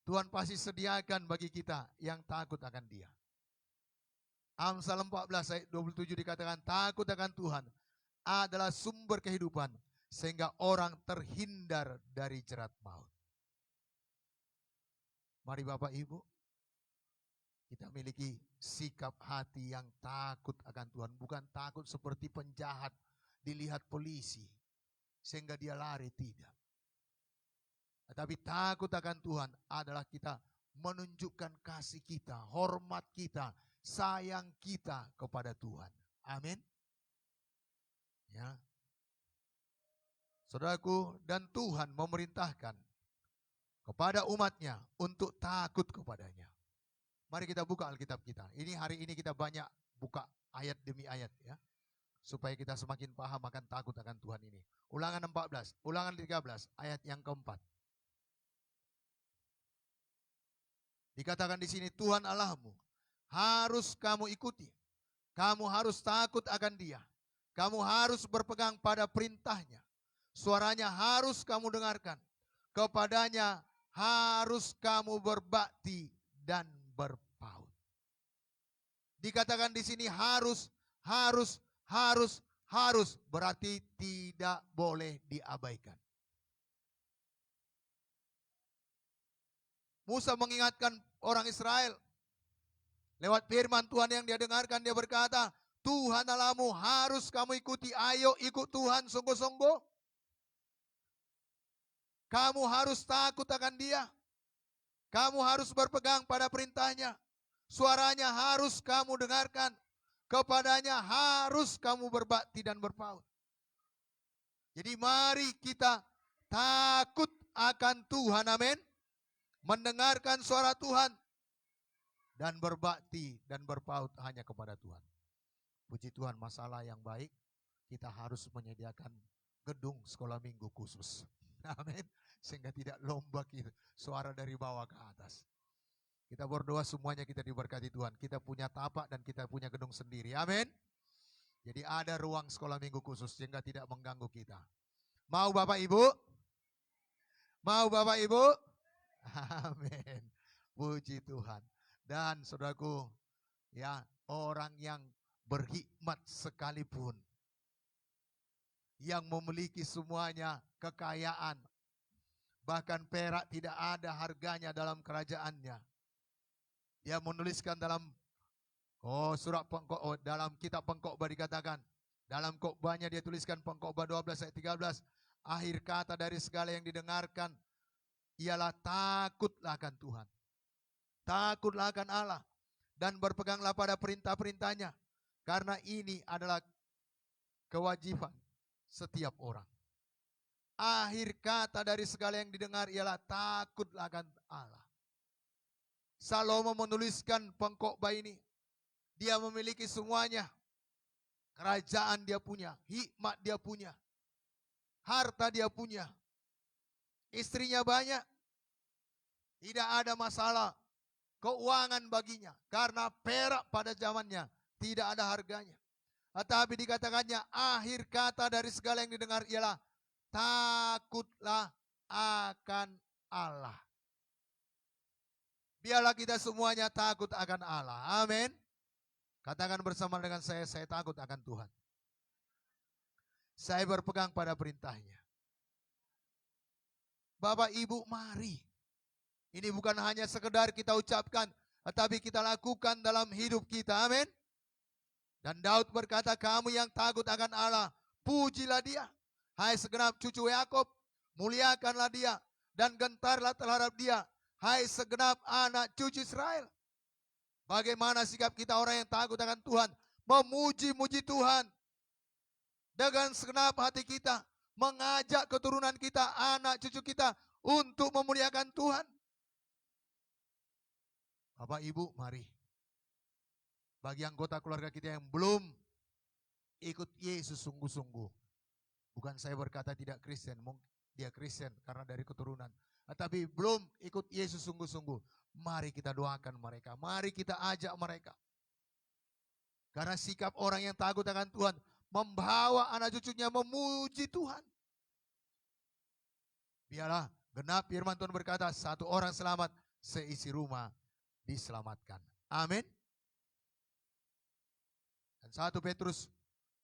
Tuhan pasti sediakan bagi kita yang takut akan Dia. Amsal 14 ayat 27 dikatakan, takut akan Tuhan adalah sumber kehidupan, sehingga orang terhindar dari jerat maut. Mari Bapak Ibu, kita miliki sikap hati yang takut akan Tuhan. Bukan takut seperti penjahat dilihat polisi, sehingga dia lari, tidak. Tetapi takut akan Tuhan adalah kita menunjukkan kasih kita, hormat kita, sayang kita kepada Tuhan. Amin. Ya. Saudaraku, dan Tuhan memerintahkan kepada umatnya untuk takut kepadanya. Mari kita buka Alkitab kita. Ini hari ini kita banyak buka ayat demi ayat ya. Supaya kita semakin paham akan takut akan Tuhan ini. Ulangan 14, Ulangan 13, ayat yang keempat. Dikatakan di sini, Tuhan Allahmu harus kamu ikuti. Kamu harus takut akan Dia. Kamu harus berpegang pada perintahnya. Suaranya harus kamu dengarkan. Kepadanya harus kamu berbakti dan berpaut. Dikatakan di sini harus berarti tidak boleh diabaikan. Musa mengingatkan orang Israel lewat firman Tuhan yang dia dengarkan, dia berkata, Tuhan Allahmu harus kamu ikuti. Ayo ikut Tuhan sungguh-sungguh. Kamu harus takut akan Dia. Kamu harus berpegang pada perintahnya. Suaranya harus kamu dengarkan. Kepadanya harus kamu berbakti dan berpaut. Jadi mari kita takut akan Tuhan, amin. Mendengarkan suara Tuhan. Dan berbakti dan berpaut hanya kepada Tuhan. Puji Tuhan, masalah yang baik, kita harus menyediakan gedung sekolah minggu khusus. Amin. Sehingga tidak lomba kita, suara dari bawah ke atas. Kita berdoa semuanya kita diberkati Tuhan. Kita punya tapak dan kita punya gedung sendiri. Amin. Jadi ada ruang sekolah minggu khusus sehingga tidak mengganggu kita. Mau Bapak Ibu? Mau Bapak Ibu? Amin. Puji Tuhan. Dan saudaraku, ya, orang yang berhikmat sekalipun, yang memiliki semuanya kekayaan, bahkan perak tidak ada harganya dalam kerajaannya. Dia menuliskan dalam dalam kitab Pengkhotbah dikatakan, dalam khotbahnya dia tuliskan Pengkhotbah 12 ayat 13, akhir kata dari segala yang didengarkan ialah takutlah akan Tuhan. Takutlah akan Allah dan berpeganglah pada perintah-perintahnya, karena ini adalah kewajiban setiap orang. Akhir kata dari segala yang didengar ialah takutlah akan Allah. Salomo menuliskan Pengkhotbah ini. Dia memiliki semuanya. Kerajaan dia punya, hikmat dia punya, harta dia punya, istrinya banyak, tidak ada masalah keuangan baginya. Karena perak pada zamannya tidak ada harganya. Tetapi dikatakannya akhir kata dari segala yang didengar ialah takutlah akan Allah. Biarlah kita semuanya takut akan Allah. Amin. Katakan bersama dengan saya takut akan Tuhan. Saya berpegang pada perintahnya. Bapak Ibu, mari. Ini bukan hanya sekedar kita ucapkan, tetapi kita lakukan dalam hidup kita. Amin. Dan Daud berkata, kamu yang takut akan Allah, pujilah dia. Hai segenap cucu Yakub, muliakanlah dia. Dan gentarlah terhadap dia. Hai segenap anak cucu Israel. Bagaimana sikap kita orang yang takut akan Tuhan? Memuji-muji Tuhan. Dengan segenap hati kita. Mengajak keturunan kita, anak cucu kita. Untuk memuliakan Tuhan. Bapak Ibu, mari. Bagi anggota keluarga kita yang belum ikut Yesus sungguh-sungguh. Bukan saya berkata tidak Kristen, dia Kristen karena dari keturunan. Tapi belum ikut Yesus sungguh-sungguh. Mari kita doakan mereka, mari kita ajak mereka. Karena sikap orang yang takut akan Tuhan, membawa anak cucunya memuji Tuhan. Biarlah genap firman Tuhan berkata, satu orang selamat, seisi rumah diselamatkan. Amin. Dan 1 Petrus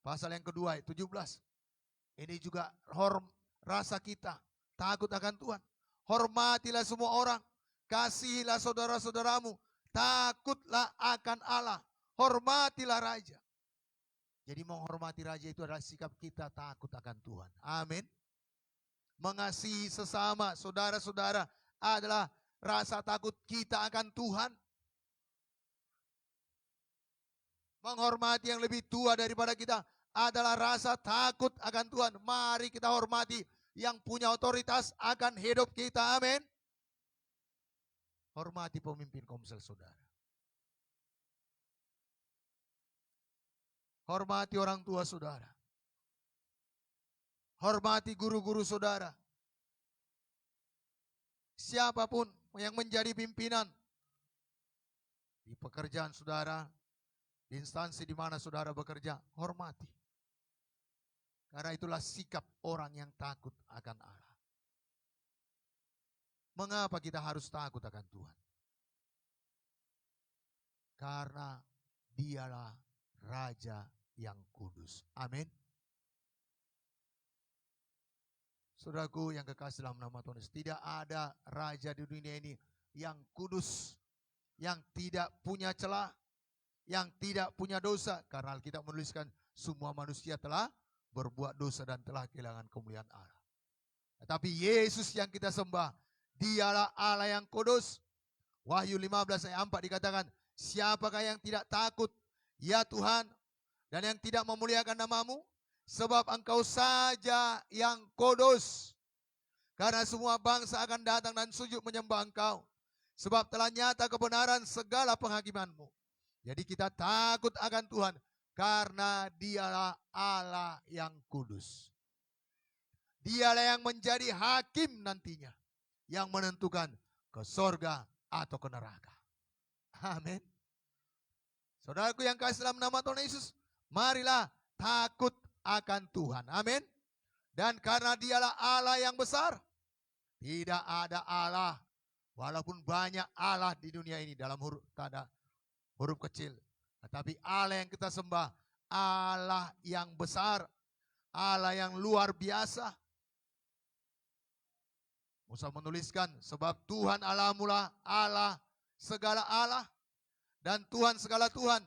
pasal yang kedua ayat 17. Ini juga rasa kita takut akan Tuhan. Hormatilah semua orang, kasihilah saudara-saudaramu, takutlah akan Allah, hormatilah raja. Jadi menghormati raja itu adalah sikap kita takut akan Tuhan. Amin. Mengasihi sesama saudara-saudara adalah rasa takut kita akan Tuhan. Menghormati yang lebih tua daripada kita adalah rasa takut akan Tuhan. Mari kita hormati yang punya otoritas akan hidup kita. Amin. Hormati pemimpin komsel saudara. Hormati orang tua saudara. Hormati guru-guru saudara. Siapapun yang menjadi pimpinan di pekerjaan saudara, di instansi di mana saudara bekerja, hormati. Karena itulah sikap orang yang takut akan Allah. Mengapa kita harus takut akan Tuhan? Karena dialah Raja yang kudus. Amin. Saudaraku yang kekasih dalam nama Tuhan Yesus, tidak ada raja di dunia ini yang kudus, yang tidak punya celah, yang tidak punya dosa. Karena Alkitab menuliskan semua manusia telah berbuat dosa dan telah kehilangan kemuliaan Allah. Tetapi Yesus yang kita sembah, dialah Allah yang kudus. Wahyu 15 ayat 4 dikatakan, siapakah yang tidak takut, ya Tuhan, dan yang tidak memuliakan namamu? Sebab engkau saja yang kudus. Karena semua bangsa akan datang dan sujud menyembah engkau. Sebab telah nyata kebenaran segala penghakimanmu. Jadi kita takut akan Tuhan karena dialah Allah yang kudus. Dialah yang menjadi hakim nantinya. Yang menentukan ke sorga atau ke neraka. Amin. Saudaraku yang kasih dalam nama Tuhan Yesus, marilah takut akan Tuhan. Amin. Dan karena dialah Allah yang besar. Tidak ada Allah. Walaupun banyak Allah di dunia ini dalam huruf kecil. Tetapi Allah yang kita sembah, Allah yang besar, Allah yang luar biasa. Musa menuliskan, sebab Tuhan Allahmu lah Allah segala Allah, dan Tuhan segala Tuhan.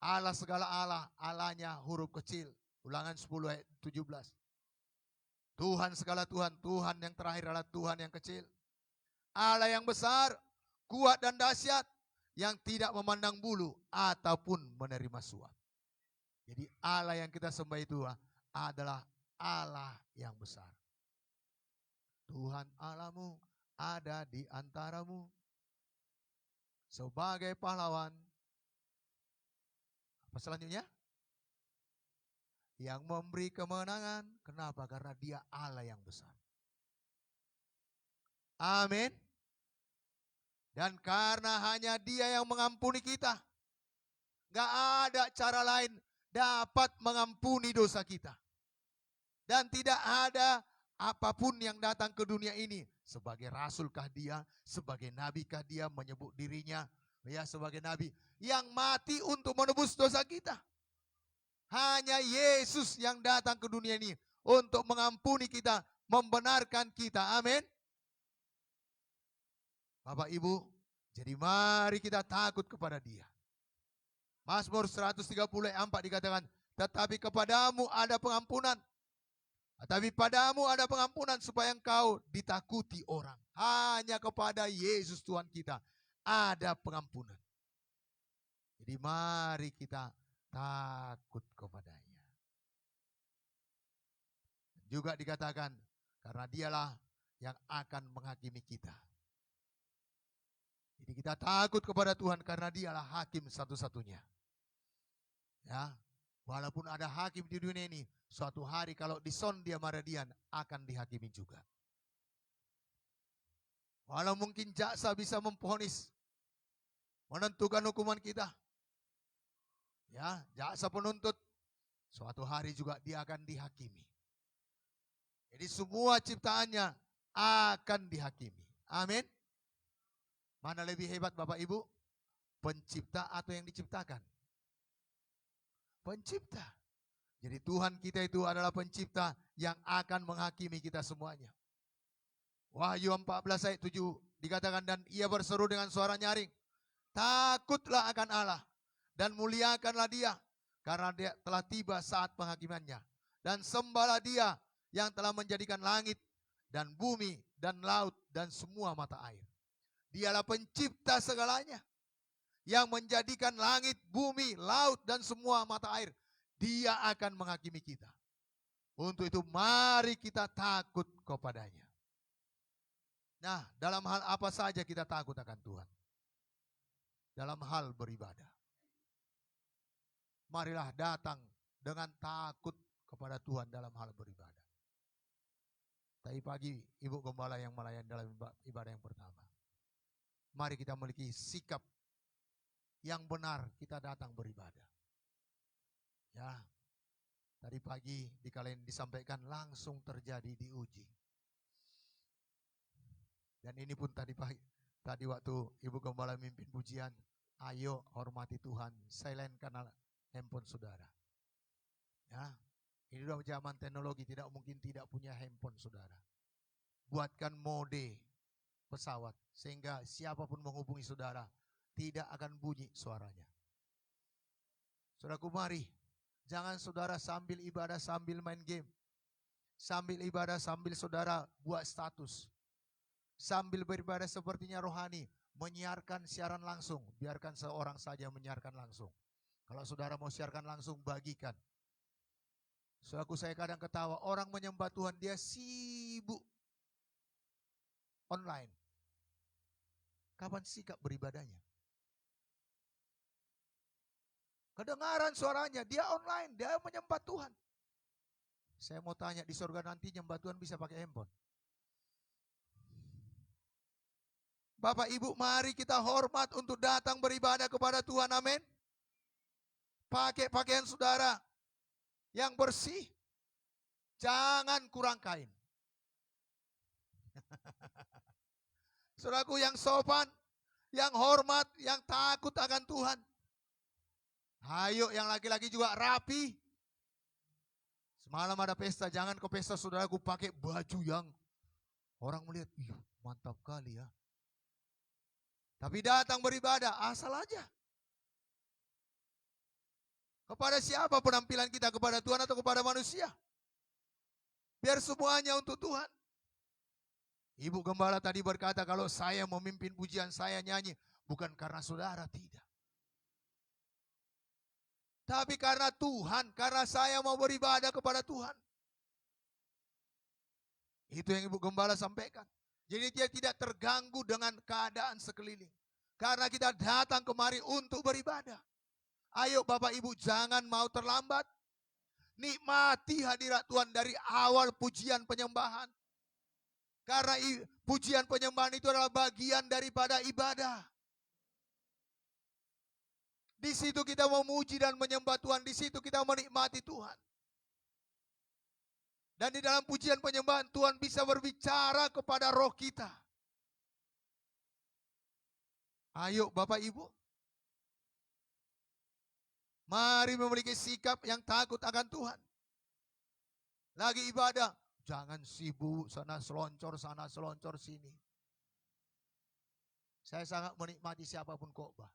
Allah segala Allah, Allahnya huruf kecil. Ulangan 10 ayat 17. Tuhan segala Tuhan, Tuhan yang terakhir adalah Tuhan yang kecil. Allah yang besar, kuat dan dahsyat, yang tidak memandang bulu ataupun menerima suap. Jadi Allah yang kita sembah itu adalah Allah yang besar. Tuhan Allahmu ada di antaramu sebagai pahlawan. Apa selanjutnya? yang memberi kemenangan. Kenapa? Karena Dia Allah yang besar. Amin. Dan karena hanya Dia yang mengampuni kita, gak ada cara lain dapat mengampuni dosa kita. Dan tidak ada apapun yang datang ke dunia ini, sebagai rasulkah dia, sebagai nabikah dia menyebut dirinya ya sebagai nabi, yang mati untuk menebus dosa kita. Hanya Yesus yang datang ke dunia ini untuk mengampuni kita, membenarkan kita. Amin. Bapak Ibu, jadi mari kita takut kepada Dia. Mazmur 130 ayat 4 dikatakan, tetapi kepadamu ada pengampunan. Tapi padamu ada pengampunan supaya engkau ditakuti orang. Hanya kepada Yesus Tuhan kita ada pengampunan. Jadi mari kita takut kepadanya. Juga dikatakan, karena Dialah yang akan menghakimi kita. Jadi kita takut kepada Tuhan karena Dialah hakim satu-satunya. Ya, walaupun ada hakim di dunia ini, suatu hari kalau disondia maradian akan dihakimi juga. Walau mungkin jaksa bisa memvonis, menentukan hukuman kita. Ya, jaksa penuntut, suatu hari juga dia akan dihakimi. Jadi semua ciptaannya akan dihakimi. Amin. Mana lebih hebat Bapak Ibu? Pencipta atau yang diciptakan? Pencipta. Jadi Tuhan kita itu adalah pencipta yang akan menghakimi kita semuanya. Wahyu 14 ayat 7 dikatakan, dan ia berseru dengan suara nyaring, takutlah akan Allah dan muliakanlah Dia, karena Dia telah tiba saat penghakimannya. Dan sembahlah Dia yang telah menjadikan langit dan bumi dan laut dan semua mata air. Dialah pencipta segalanya, yang menjadikan langit, bumi, laut dan semua mata air. Dia akan menghakimi kita. Untuk itu mari kita takut kepadanya. Nah, dalam hal apa saja kita takut akan Tuhan? Dalam hal beribadah. Marilah datang dengan takut kepada Tuhan dalam hal beribadah. Tadi pagi Ibu Gembala yang melayani dalam ibadah yang pertama. Mari kita memiliki sikap yang benar, kita datang beribadah. Ya, tadi pagi di kalian disampaikan langsung terjadi diuji. Dan ini pun tadi pagi, tadi waktu Ibu Gembala mimpin pujian, ayo hormati Tuhan, silentkan handphone saudara. Ya, ini udah zaman teknologi, tidak mungkin tidak punya handphone saudara. Buatkan mode pesawat sehingga siapapun menghubungi saudara tidak akan bunyi suaranya. Saudaraku, mari jangan saudara sambil ibadah sambil main game. Sambil ibadah sambil saudara buat status. Sambil beribadah sepertinya rohani, menyiarkan siaran langsung. Biarkan seorang saja menyiarkan langsung. Kalau saudara mau siarkan langsung, bagikan. Saudaraku, saya kadang ketawa, orang menyembah Tuhan dia sibuk online. Kapan sikap beribadahnya? Kedengaran suaranya, dia online, dia menyembah Tuhan. Saya mau tanya, di surga nanti nyembah Tuhan bisa pakai handphone? Bapak Ibu, mari kita hormat untuk datang beribadah kepada Tuhan, amin. Pakai pakaian saudara yang bersih, jangan kurang kain. Saudaraku, yang sopan, yang hormat, yang takut akan Tuhan. Ayo yang laki-laki juga rapi. Semalam ada pesta, jangan ke pesta saudaraku pakai baju yang orang melihat, mantap kali ya. Tapi datang beribadah, asal aja. Kepada siapa penampilan kita, kepada Tuhan atau kepada manusia? Biar semuanya untuk Tuhan. Ibu Gembala tadi berkata, kalau saya memimpin pujian, saya nyanyi, bukan karena saudara, tidak. Tapi karena Tuhan, karena saya mau beribadah kepada Tuhan. Itu yang Ibu Gembala sampaikan. Jadi dia tidak terganggu dengan keadaan sekeliling. Karena kita datang kemari untuk beribadah. Ayo Bapak Ibu, jangan mau terlambat. Nikmati hadirat Tuhan dari awal pujian penyembahan. Karena pujian penyembahan itu adalah bagian daripada ibadah. Di situ kita memuji dan menyembah Tuhan. Di situ kita menikmati Tuhan. Dan di dalam pujian penyembahan Tuhan bisa berbicara kepada roh kita. Ayo Bapak Ibu. Mari memiliki sikap yang takut akan Tuhan. Lagi ibadah. Jangan sibuk sana seloncor sini. Saya sangat menikmati siapapun khotbah.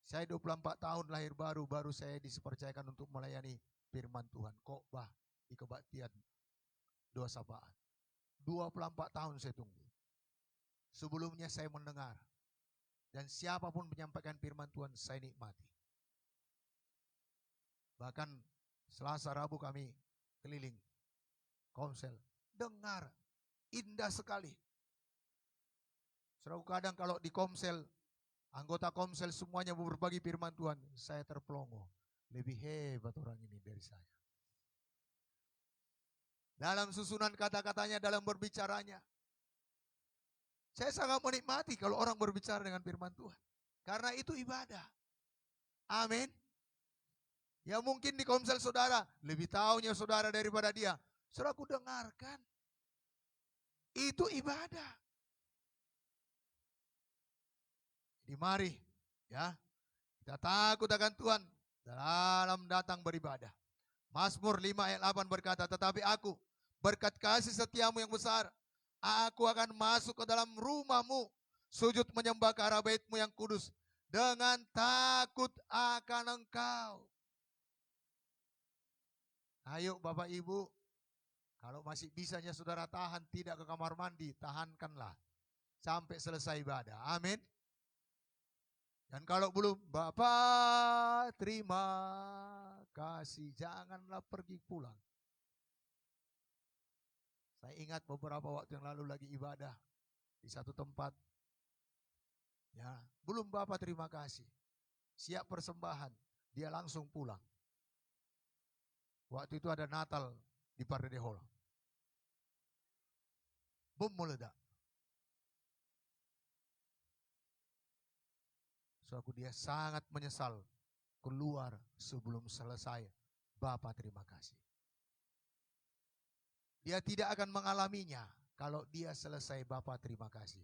Saya 24 tahun lahir baru saya dipercayakan untuk melayani firman Tuhan. Khotbah di kebaktian Doa Sapaan. 24 tahun saya tunggu. Sebelumnya saya mendengar. Dan siapapun menyampaikan firman Tuhan saya nikmati. Bahkan Selasa Rabu kami keliling komsel. Dengar. Indah sekali. Saudara, kadang kalau di komsel, anggota komsel semuanya berbagi firman Tuhan, saya terpelongo. Lebih hebat orang ini dari saya. Dalam susunan kata-katanya, dalam berbicaranya. Saya sangat menikmati kalau orang berbicara dengan firman Tuhan. Karena itu ibadah. Amin. Ya mungkin di komsel saudara, lebih tahunya saudara daripada dia. Saudara, aku dengarkan. Itu ibadah. Jadi mari ya, kita takut akan Tuhan dalam datang beribadah. Mazmur 5 ayat 8 berkata, tetapi aku berkat kasih setiamu yang besar, aku akan masuk ke dalam rumahmu, sujud menyembah ke arah baitmu yang kudus, dengan takut akan engkau. Ayo Bapak Ibu, kalau masih bisanya saudara tahan tidak ke kamar mandi, tahankanlah sampai selesai ibadah. Amin. Dan kalau belum, Bapak terima kasih, janganlah pergi pulang. Saya ingat beberapa waktu yang lalu lagi ibadah di satu tempat. Ya, belum Bapak terima kasih. Siap persembahan, dia langsung pulang. Waktu itu ada Natal di Parade Hall. Bom meledak. Suatu dia sangat menyesal keluar sebelum selesai. Bapak terima kasih. Dia tidak akan mengalaminya kalau dia selesai Bapak terima kasih.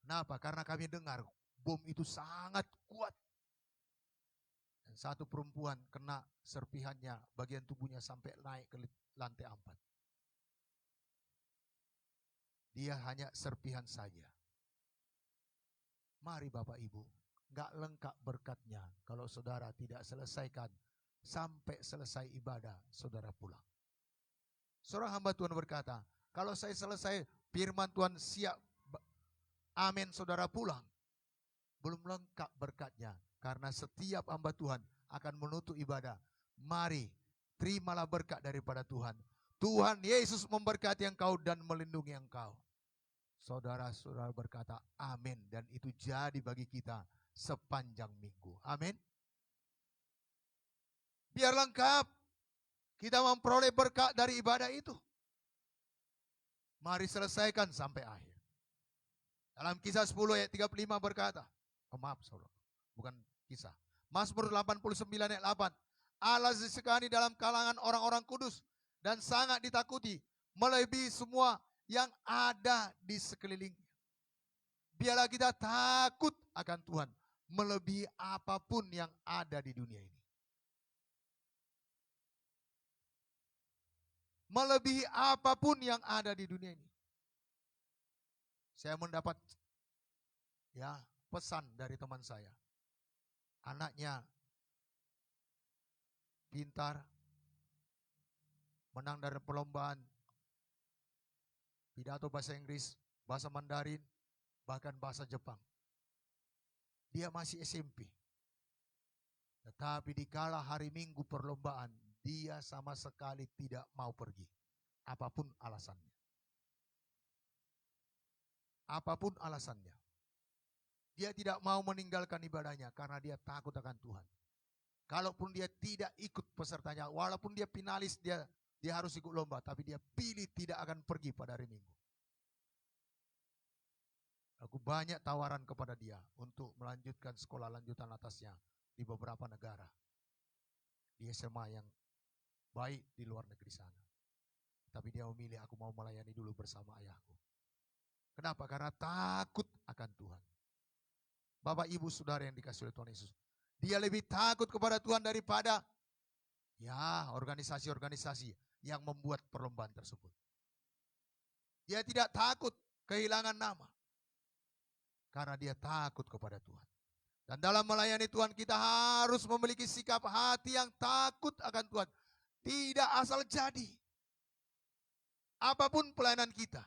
Kenapa? Karena kami dengar bom itu sangat kuat. Dan satu perempuan kena serpihannya, bagian tubuhnya sampai naik ke lantai 4. Dia hanya serpihan saja. Mari Bapak Ibu, gak lengkap berkatnya kalau saudara tidak selesaikan sampai selesai ibadah saudara pulang. Seorang hamba Tuhan berkata, kalau saya selesai firman Tuhan siap, amin saudara pulang. Belum lengkap berkatnya karena setiap hamba Tuhan akan menutup ibadah. Mari terimalah berkat daripada Tuhan. Tuhan Yesus memberkati engkau dan melindungi engkau. Saudara-saudara berkata amin. Dan itu jadi bagi kita sepanjang minggu. Amin. Biar lengkap kita memperoleh berkat dari ibadah itu. Mari selesaikan sampai akhir. Dalam Kisah 10 ayat 35 berkata, maaf saudara, bukan Kisah. Mazmur 89 ayat 8. Allah disegani dalam kalangan orang-orang kudus dan sangat ditakuti melebihi semua yang ada di sekelilingnya. Biarlah kita takut akan Tuhan melebihi apapun yang ada di dunia ini. Melebihi apapun yang ada di dunia ini. Saya mendapat pesan dari teman saya. Anaknya pintar, menang dari perlombaan pidato bahasa Inggris, bahasa Mandarin, bahkan bahasa Jepang. Dia masih SMP. Tetapi dikala hari Minggu perlombaan, dia sama sekali tidak mau pergi. Apapun alasannya. Apapun alasannya. Dia tidak mau meninggalkan ibadahnya karena dia takut akan Tuhan. Kalaupun dia tidak ikut pesertanya, walaupun dia finalis, dia harus ikut lomba, tapi dia pilih tidak akan pergi pada hari Minggu. Aku banyak tawaran kepada dia untuk melanjutkan sekolah lanjutan atasnya di beberapa negara. Di SMA yang baik di luar negeri sana. Tapi dia memilih aku mau melayani dulu bersama ayahku. Kenapa? Karena takut akan Tuhan. Bapak, Ibu, Saudara yang dikasihi oleh Tuhan Yesus. Dia lebih takut kepada Tuhan daripada organisasi-organisasi yang membuat perlombaan tersebut. Dia tidak takut kehilangan nama. Karena dia takut kepada Tuhan. Dan dalam melayani Tuhan kita harus memiliki sikap hati yang takut akan Tuhan. Tidak asal jadi. Apapun pelayanan kita.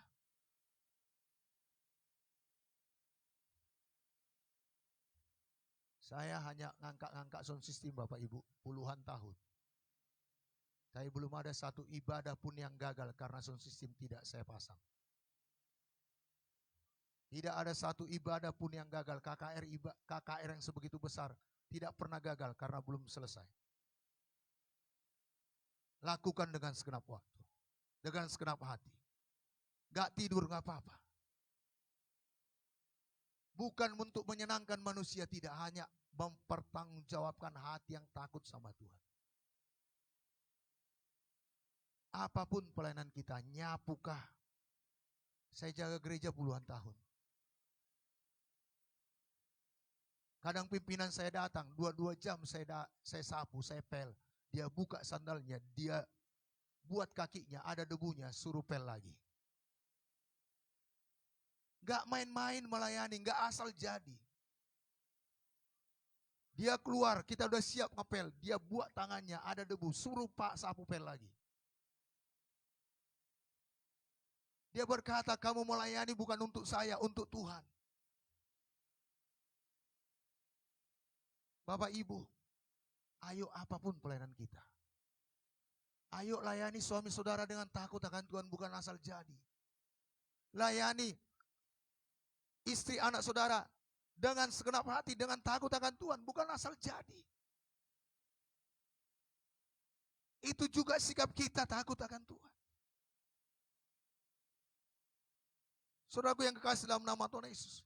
Saya hanya ngangkat-ngangkat sound system Bapak Ibu puluhan tahun. Tapi belum ada satu ibadah pun yang gagal karena sound system tidak saya pasang. Tidak ada satu ibadah pun yang gagal. KKR yang sebegitu besar tidak pernah gagal karena belum selesai. Lakukan dengan segenap waktu. Dengan segenap hati. Gak tidur gak apa-apa. Bukan untuk menyenangkan manusia, tidak, hanya mempertanggungjawabkan hati yang takut sama Tuhan. Apapun pelayanan kita, nyapukah? Saya jaga gereja puluhan tahun. Kadang pimpinan saya datang, 2 jam saya sapu, saya pel. Dia buka sandalnya, dia buat kakinya, ada debunya, suruh pel lagi. Gak main-main melayani, gak asal jadi. Dia keluar, kita udah siap ngepel, dia buat tangannya, ada debu, suruh Pak sapu pel lagi. Dia berkata, kamu melayani bukan untuk saya, untuk Tuhan. Bapak Ibu, ayo apapun pelayanan kita. Ayo layani suami saudara dengan takut akan Tuhan, bukan asal jadi. Layani istri anak saudara dengan segenap hati, dengan takut akan Tuhan, bukan asal jadi. Itu juga sikap kita takut akan Tuhan. Saudaraku yang kekasih dalam nama Tuhan Yesus.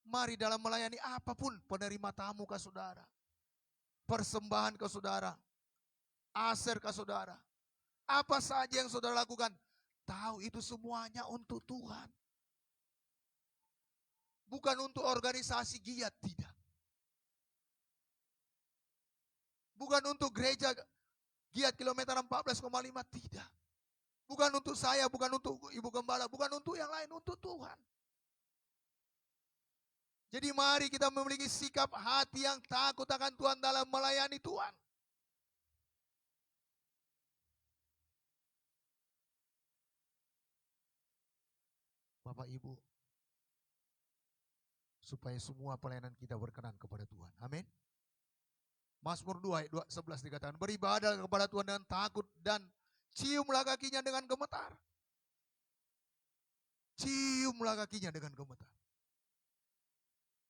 Mari dalam melayani apapun, penerima tamu ke saudara, persembahan ke saudara, aser ke saudara, apa saja yang saudara lakukan, tahu itu semuanya untuk Tuhan. Bukan untuk organisasi giat, tidak. Bukan untuk gereja giat kilometer 14,5, tidak. Bukan untuk saya, bukan untuk Ibu Gembala, bukan untuk yang lain, untuk Tuhan. Jadi mari kita memiliki sikap hati yang takut akan Tuhan dalam melayani Tuhan. Bapak Ibu, supaya semua pelayanan kita berkenan kepada Tuhan. Amin. Mazmur 2 ayat 11 dikatakan, beribadah kepada Tuhan dengan takut dan ciumlah kakinya dengan gemetar. Ciumlah kakinya dengan gemetar.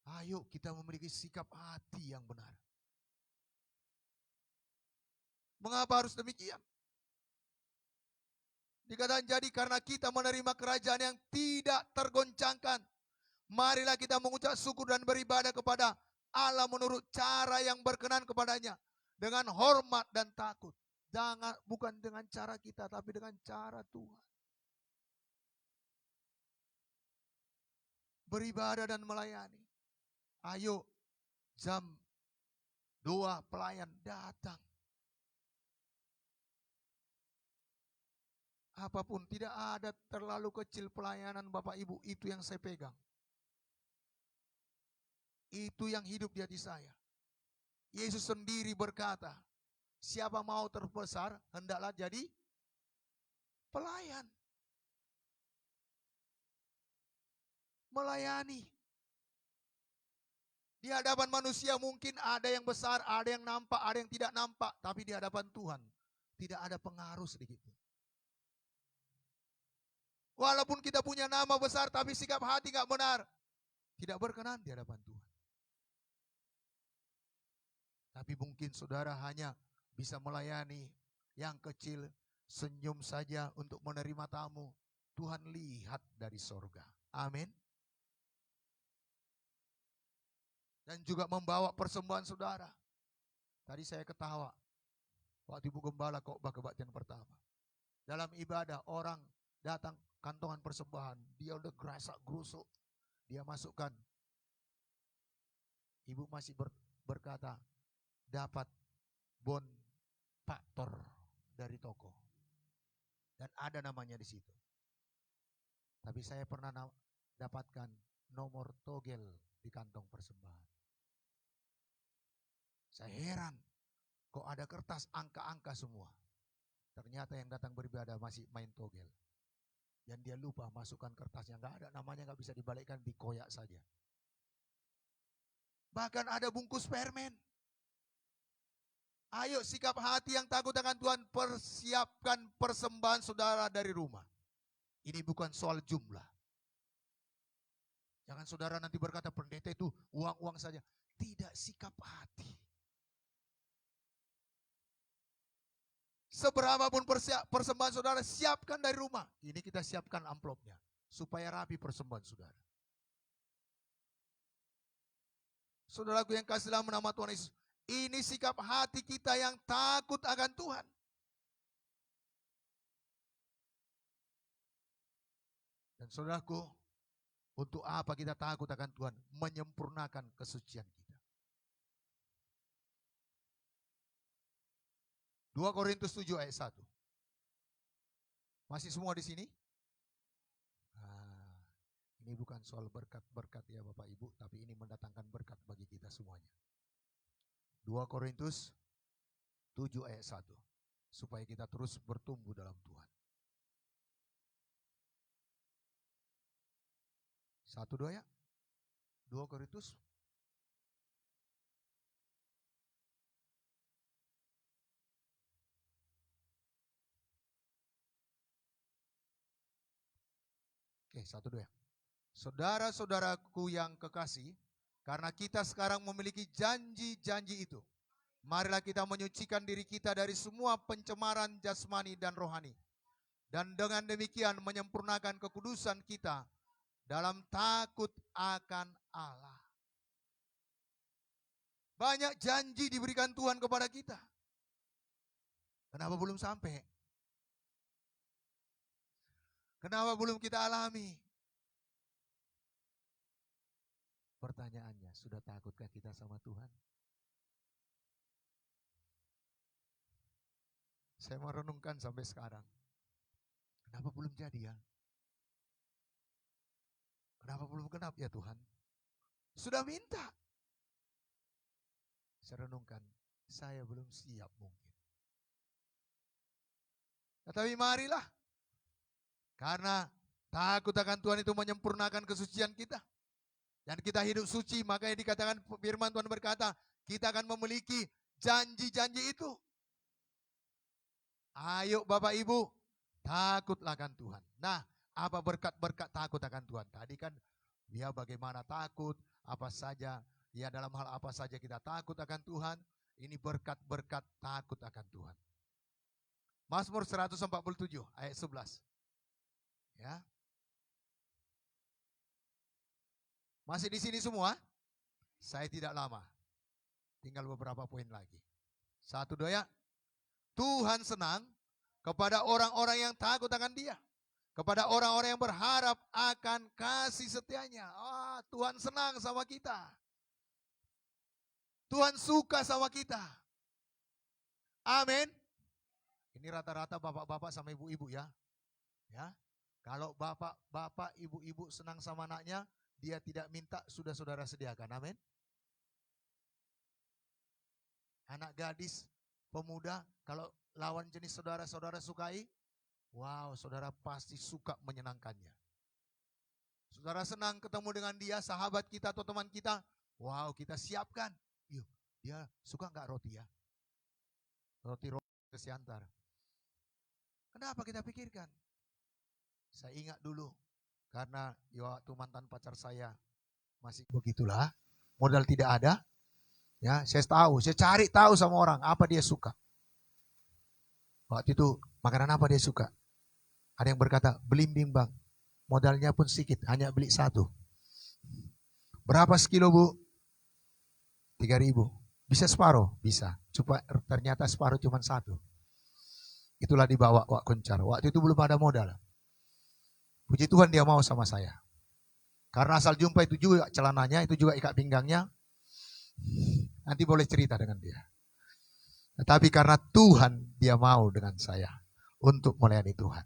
Ayo kita memiliki sikap hati yang benar. Mengapa harus demikian? Dikatakan jadi karena kita menerima kerajaan yang tidak tergoncangkan. Marilah kita mengucap syukur dan beribadah kepada Allah menurut cara yang berkenan kepadanya. Dengan hormat dan takut. Bukan dengan cara kita, tapi dengan cara Tuhan. Beribadah dan melayani. Ayo, jam 2 pelayan datang. Apapun, tidak ada terlalu kecil pelayanan Bapak Ibu, itu yang saya pegang. Itu yang hidup di hati saya. Yesus sendiri berkata, siapa mau terbesar, hendaklah jadi pelayan. Melayani. Di hadapan manusia mungkin ada yang besar, ada yang nampak, ada yang tidak nampak. Tapi di hadapan Tuhan tidak ada pengaruh sedikit. Walaupun kita punya nama besar tapi sikap hati gak benar. Tidak berkenan di hadapan Tuhan. Tapi mungkin saudara hanya bisa melayani yang kecil, senyum saja untuk menerima tamu. Tuhan lihat dari sorga. Amin. Dan juga membawa persembahan saudara. Tadi saya ketawa. Waktu Ibu Gembala khotbah kebaktian pertama. Dalam ibadah orang datang kantongan persembahan. Dia udah gerasak gerusuk. Dia masukkan. Ibu masih berkata, dapat bon faktor dari toko. Dan ada namanya di situ. Tapi saya pernah dapatkan nomor togel di kantong persembahan. Saya heran, kok ada kertas angka-angka semua. Ternyata yang datang beribadah masih main togel. Dan dia lupa masukkan kertasnya, nggak ada namanya, nggak bisa dibalikkan, dikoyak saja. Bahkan ada bungkus permen. Ayo sikap hati yang takut akan Tuhan, persiapkan persembahan saudara dari rumah. Ini bukan soal jumlah. Jangan saudara nanti berkata pendeta itu uang-uang saja. Tidak, sikap hati. Seberapapun persembahan saudara, siapkan dari rumah. Ini kita siapkan amplopnya. Supaya rapi persembahan saudara. Saudaraku yang kasih dalam nama Tuhan Yesus. Ini sikap hati kita yang takut akan Tuhan. Dan saudaraku, untuk apa kita takut akan Tuhan? Menyempurnakan kesucian kita. 2 Korintus 7 ayat 1. Masih semua di sini? Ini bukan soal berkat-berkat ya Bapak Ibu, tapi ini mendatangkan berkat bagi kita semuanya. 2 Korintus 7 ayat 1. Supaya kita terus bertumbuh dalam Tuhan. 1, 2 ya. 2 Korintus. Oke, 1, 2 ya. Saudara-saudaraku yang kekasih, karena kita sekarang memiliki janji-janji itu, marilah kita menyucikan diri kita dari semua pencemaran jasmani dan rohani. Dan dengan demikian menyempurnakan kekudusan kita dalam takut akan Allah. Banyak janji diberikan Tuhan kepada kita. Kenapa belum sampai? Kenapa belum kita alami? Pertanyaannya, sudah takutkah kita sama Tuhan? Saya merenungkan sampai sekarang. Kenapa belum jadi ya? Kenapa belum genap ya Tuhan? Sudah minta. Saya renungkan, saya belum siap mungkin. Tetapi marilah. Karena takut akan Tuhan itu menyempurnakan kesucian kita. Dan kita hidup suci, makanya dikatakan firman Tuhan berkata, kita akan memiliki janji-janji itu. Ayo Bapak Ibu, takutlah akan Tuhan. Nah, apa berkat-berkat takut akan Tuhan? Tadi kan, ya bagaimana takut, apa saja, ya dalam hal apa saja kita takut akan Tuhan. Ini berkat-berkat takut akan Tuhan. Mazmur 147 ayat 11. Ya. Masih di sini semua? Saya tidak lama. Tinggal beberapa poin lagi. 1, 2 ya. Tuhan senang kepada orang-orang yang takut akan Dia. Kepada orang-orang yang berharap akan kasih setianya. Tuhan senang sama kita. Tuhan suka sama kita. Amin. Ini rata-rata bapak-bapak sama ibu-ibu ya. Ya. Kalau bapak-bapak, ibu-ibu senang sama anaknya, dia tidak minta, sudah saudara sediakan. Amin. Anak gadis, pemuda, kalau lawan jenis saudara-saudara sukai, wow, saudara pasti suka menyenangkannya. Saudara senang ketemu dengan dia, sahabat kita atau teman kita, wow, kita siapkan. Yuk, dia suka nggak roti ya? Roti kesiantar. Kenapa kita pikirkan? Saya ingat dulu, karena ya waktu mantan pacar saya masih begitulah, modal tidak ada. Ya, saya cari tahu sama orang apa dia suka. Waktu itu makanan apa dia suka? Ada yang berkata, belimbing bang. Modalnya pun sedikit, hanya beli satu. Berapa sekilo bu? 3.000. Bisa separuh? Bisa. Ternyata separuh cuma satu. Itulah dibawa Wak Kuncar. Waktu itu belum ada modal. Puji Tuhan dia mau sama saya. Karena asal jumpa itu juga celananya, itu juga ikat pinggangnya. Nanti boleh cerita dengan dia. Tetapi karena Tuhan dia mau dengan saya untuk melayani Tuhan.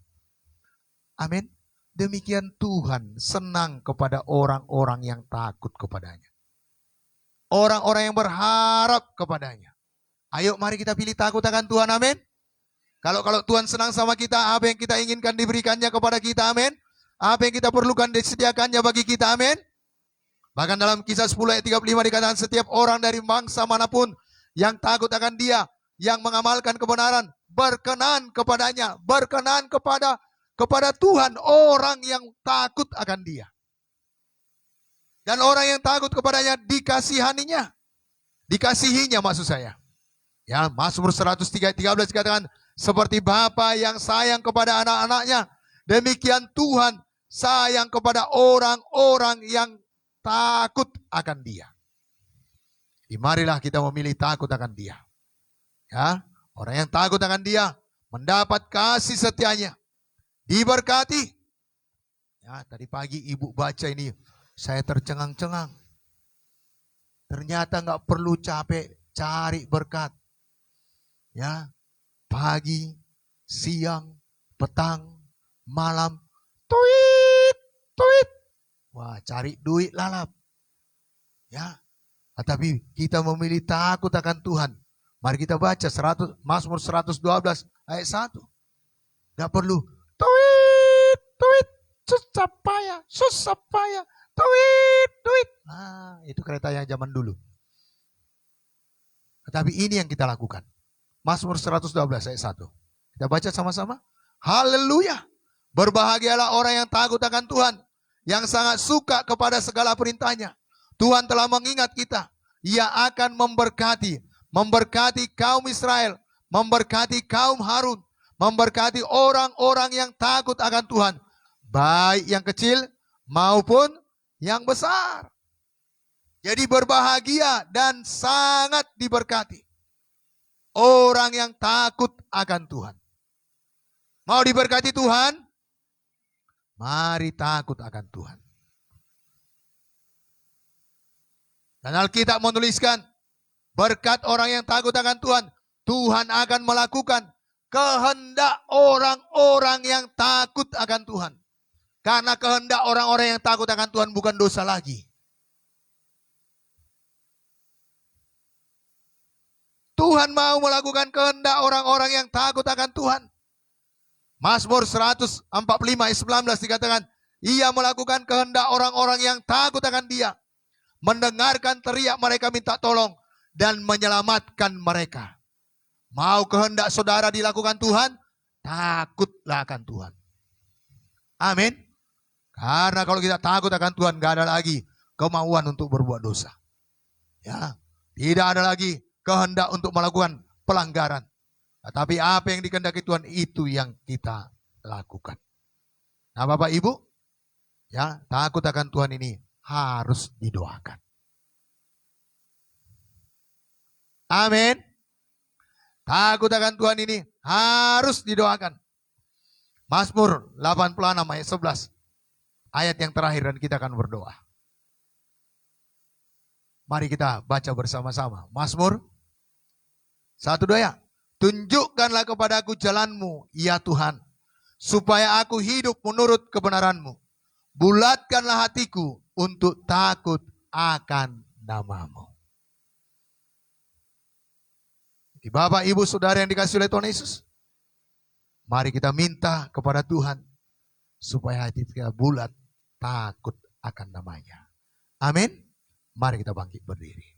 Amin. Demikian Tuhan senang kepada orang-orang yang takut kepadanya. Orang-orang yang berharap kepadanya. Ayo mari kita pilih takut akan Tuhan, amin. Kalau Tuhan senang sama kita, apa yang kita inginkan diberikannya kepada kita, amin. Apa yang kita perlukan disediakannya bagi kita, amin. Bahkan dalam Kisah 10 ayat 35 dikatakan setiap orang dari bangsa manapun yang takut akan dia, yang mengamalkan kebenaran, berkenan kepadanya, berkenan kepada Tuhan, orang yang takut akan dia. Dan orang yang takut kepadanya dikasihaninya. Dikasihinya maksud saya. Ya, Mazmur 113 dikatakan seperti Bapa yang sayang kepada anak-anaknya, demikian Tuhan sayang kepada orang-orang yang takut akan dia. Marilah kita memilih takut akan dia. Ya, orang yang takut akan dia mendapat kasih setianya, diberkati. Ya, tadi pagi ibu baca ini, saya tercengang-cengang. Ternyata nggak perlu capek cari berkat. Ya, pagi, siang, petang, malam, tweet. Wah, cari duit lalap. Ya, tapi kita memilih takut akan Tuhan. Mari kita baca Mazmur 112 ayat 1. Gak perlu tweet, susah payah, tweet. Nah, itu kereta yang zaman dulu. Tetapi ini yang kita lakukan. Mazmur 112 ayat 1. Kita baca sama-sama. Haleluya. Berbahagialah orang yang takut akan Tuhan, yang sangat suka kepada segala perintahnya. Tuhan telah mengingat kita. Ia akan memberkati kaum Israel, memberkati kaum Harun, memberkati orang-orang yang takut akan Tuhan, baik yang kecil maupun yang besar. Jadi berbahagia dan sangat diberkati orang yang takut akan Tuhan. Mau diberkati Tuhan? Mari takut akan Tuhan. Dan Alkitab menuliskan, berkat orang yang takut akan Tuhan, Tuhan akan melakukan kehendak orang-orang yang takut akan Tuhan. Karena kehendak orang-orang yang takut akan Tuhan bukan dosa lagi. Tuhan mau melakukan kehendak orang-orang yang takut akan Tuhan. Mazmur 145 ayat 19 dikatakan, ia melakukan kehendak orang-orang yang takut akan dia. Mendengarkan teriak mereka minta tolong dan menyelamatkan mereka. Mau kehendak saudara dilakukan Tuhan, takutlah akan Tuhan. Amin. Karena kalau kita takut akan Tuhan, gak ada lagi kemauan untuk berbuat dosa. Ya, tidak ada lagi kehendak untuk melakukan pelanggaran. Tetapi apa yang dikehendaki Tuhan itu yang kita lakukan. Nah, Bapak Ibu, ya, takut akan Tuhan ini harus didoakan. Amin. Takut akan Tuhan ini harus didoakan. Mazmur 86 ayat 11. Ayat yang terakhir dan kita akan berdoa. Mari kita baca bersama-sama. Mazmur 1-2 ya. Tunjukkanlah kepadaku jalanmu, ya Tuhan, supaya aku hidup menurut kebenaranmu. Bulatkanlah hatiku untuk takut akan namamu. Bapak, Ibu, Saudara yang dikasihi oleh Tuhan Yesus, mari kita minta kepada Tuhan supaya hati kita bulat takut akan namanya. Amin. Mari kita bangkit berdiri.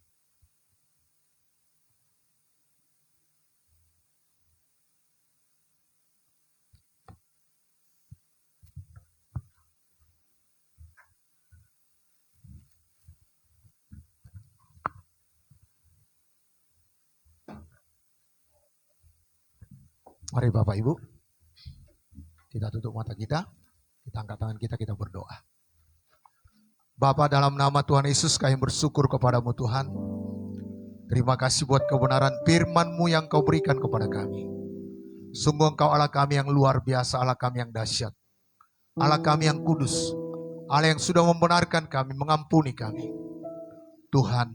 Mari Bapak Ibu, kita tutup mata kita angkat tangan kita, kita berdoa. Bapa, dalam nama Tuhan Yesus kami bersyukur kepadamu Tuhan. Terima kasih buat kebenaran firman-Mu yang Kau berikan kepada kami. Sungguh Engkau Allah kami yang luar biasa, Allah kami yang dahsyat, Allah kami yang kudus, Allah yang sudah membenarkan kami, mengampuni kami. Tuhan,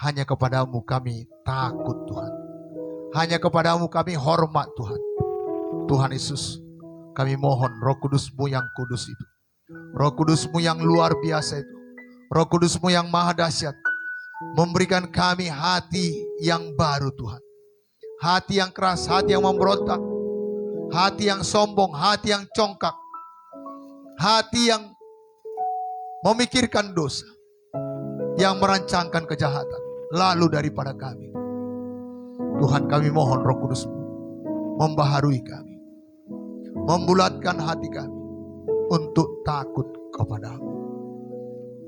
hanya kepadamu kami takut Tuhan. Hanya kepadamu kami hormat Tuhan. Tuhan Yesus, kami mohon Roh Kudus-Mu yang kudus itu, Roh Kudus-Mu yang luar biasa itu, Roh Kudus-Mu yang maha dahsyat, memberikan kami hati yang baru Tuhan. Hati yang keras, hati yang memberontak, hati yang sombong, hati yang congkak, hati yang memikirkan dosa, yang merancangkan kejahatan lalu daripada kami. Tuhan, kami mohon Roh Kudus-Mu membaharui kami, membulatkan hati kami untuk takut kepadamu.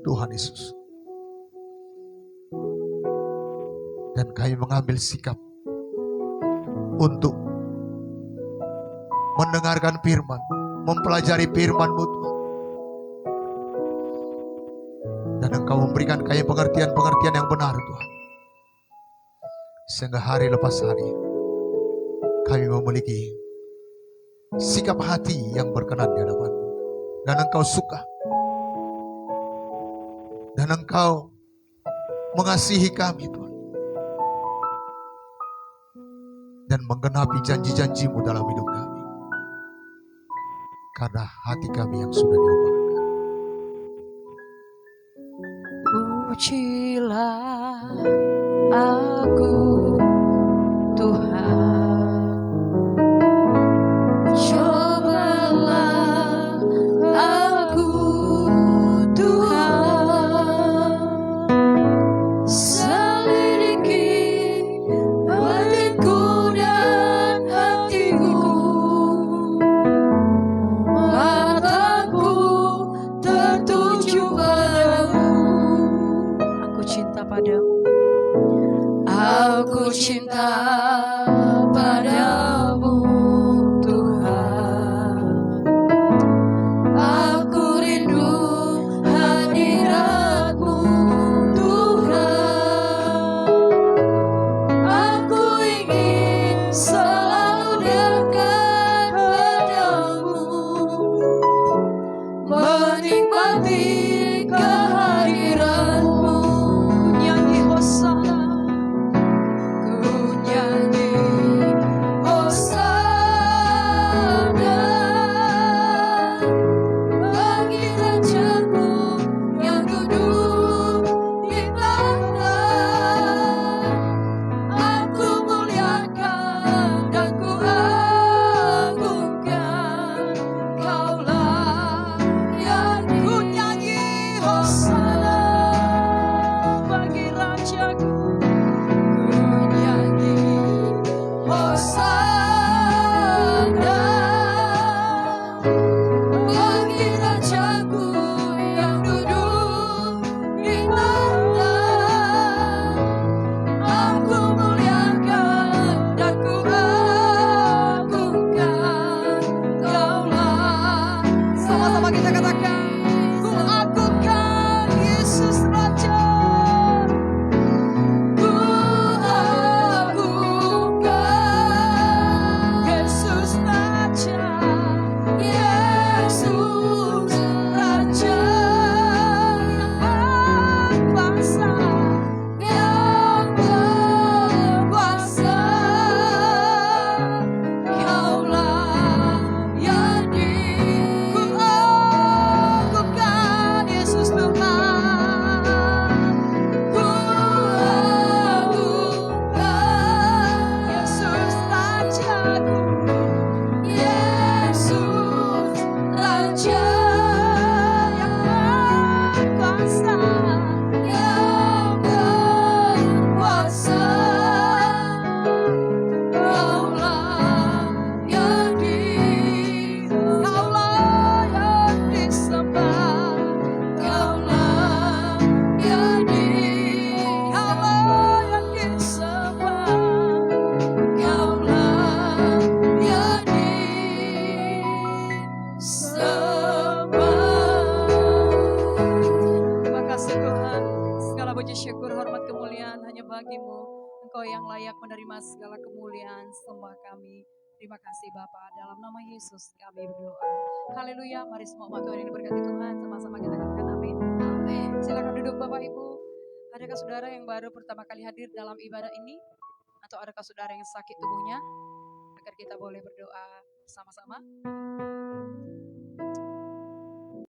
Tuhan Yesus. Dan kami mengambil sikap untuk mendengarkan firman, mempelajari firman-Mu Tuhan. Dan Engkau memberikan kami pengertian-pengertian yang benar Tuhan. Sehingga hari lepas hari kami memiliki sikap hati yang berkenan di hadapan-Mu. Dan Engkau suka. Dan Engkau mengasihi kami Tuhan. Dan menggenapi janji-janji-Mu dalam hidup kami. Karena hati kami yang sudah diubahkan. Pujilah aku Tuhan, cobalah aku Tuhan, selidiki batinku dan hatiku, mataku tertuju padamu. Aku cinta padamu, aku cinta padamu. syukur, hormat, kemuliaan hanya bagimu. Engkau yang layak menerima segala kemuliaan sembah kami. Terima kasih Bapa, dalam nama Yesus kami berdoa. Haleluya, mari semua umat Tuhan ini berkati Tuhan, sama-sama kita katakan amin. Amin. Silakan duduk Bapak Ibu. Adakah saudara yang baru pertama kali hadir dalam ibadah ini? Atau adakah saudara yang sakit tubuhnya? Agar kita boleh berdoa sama-sama.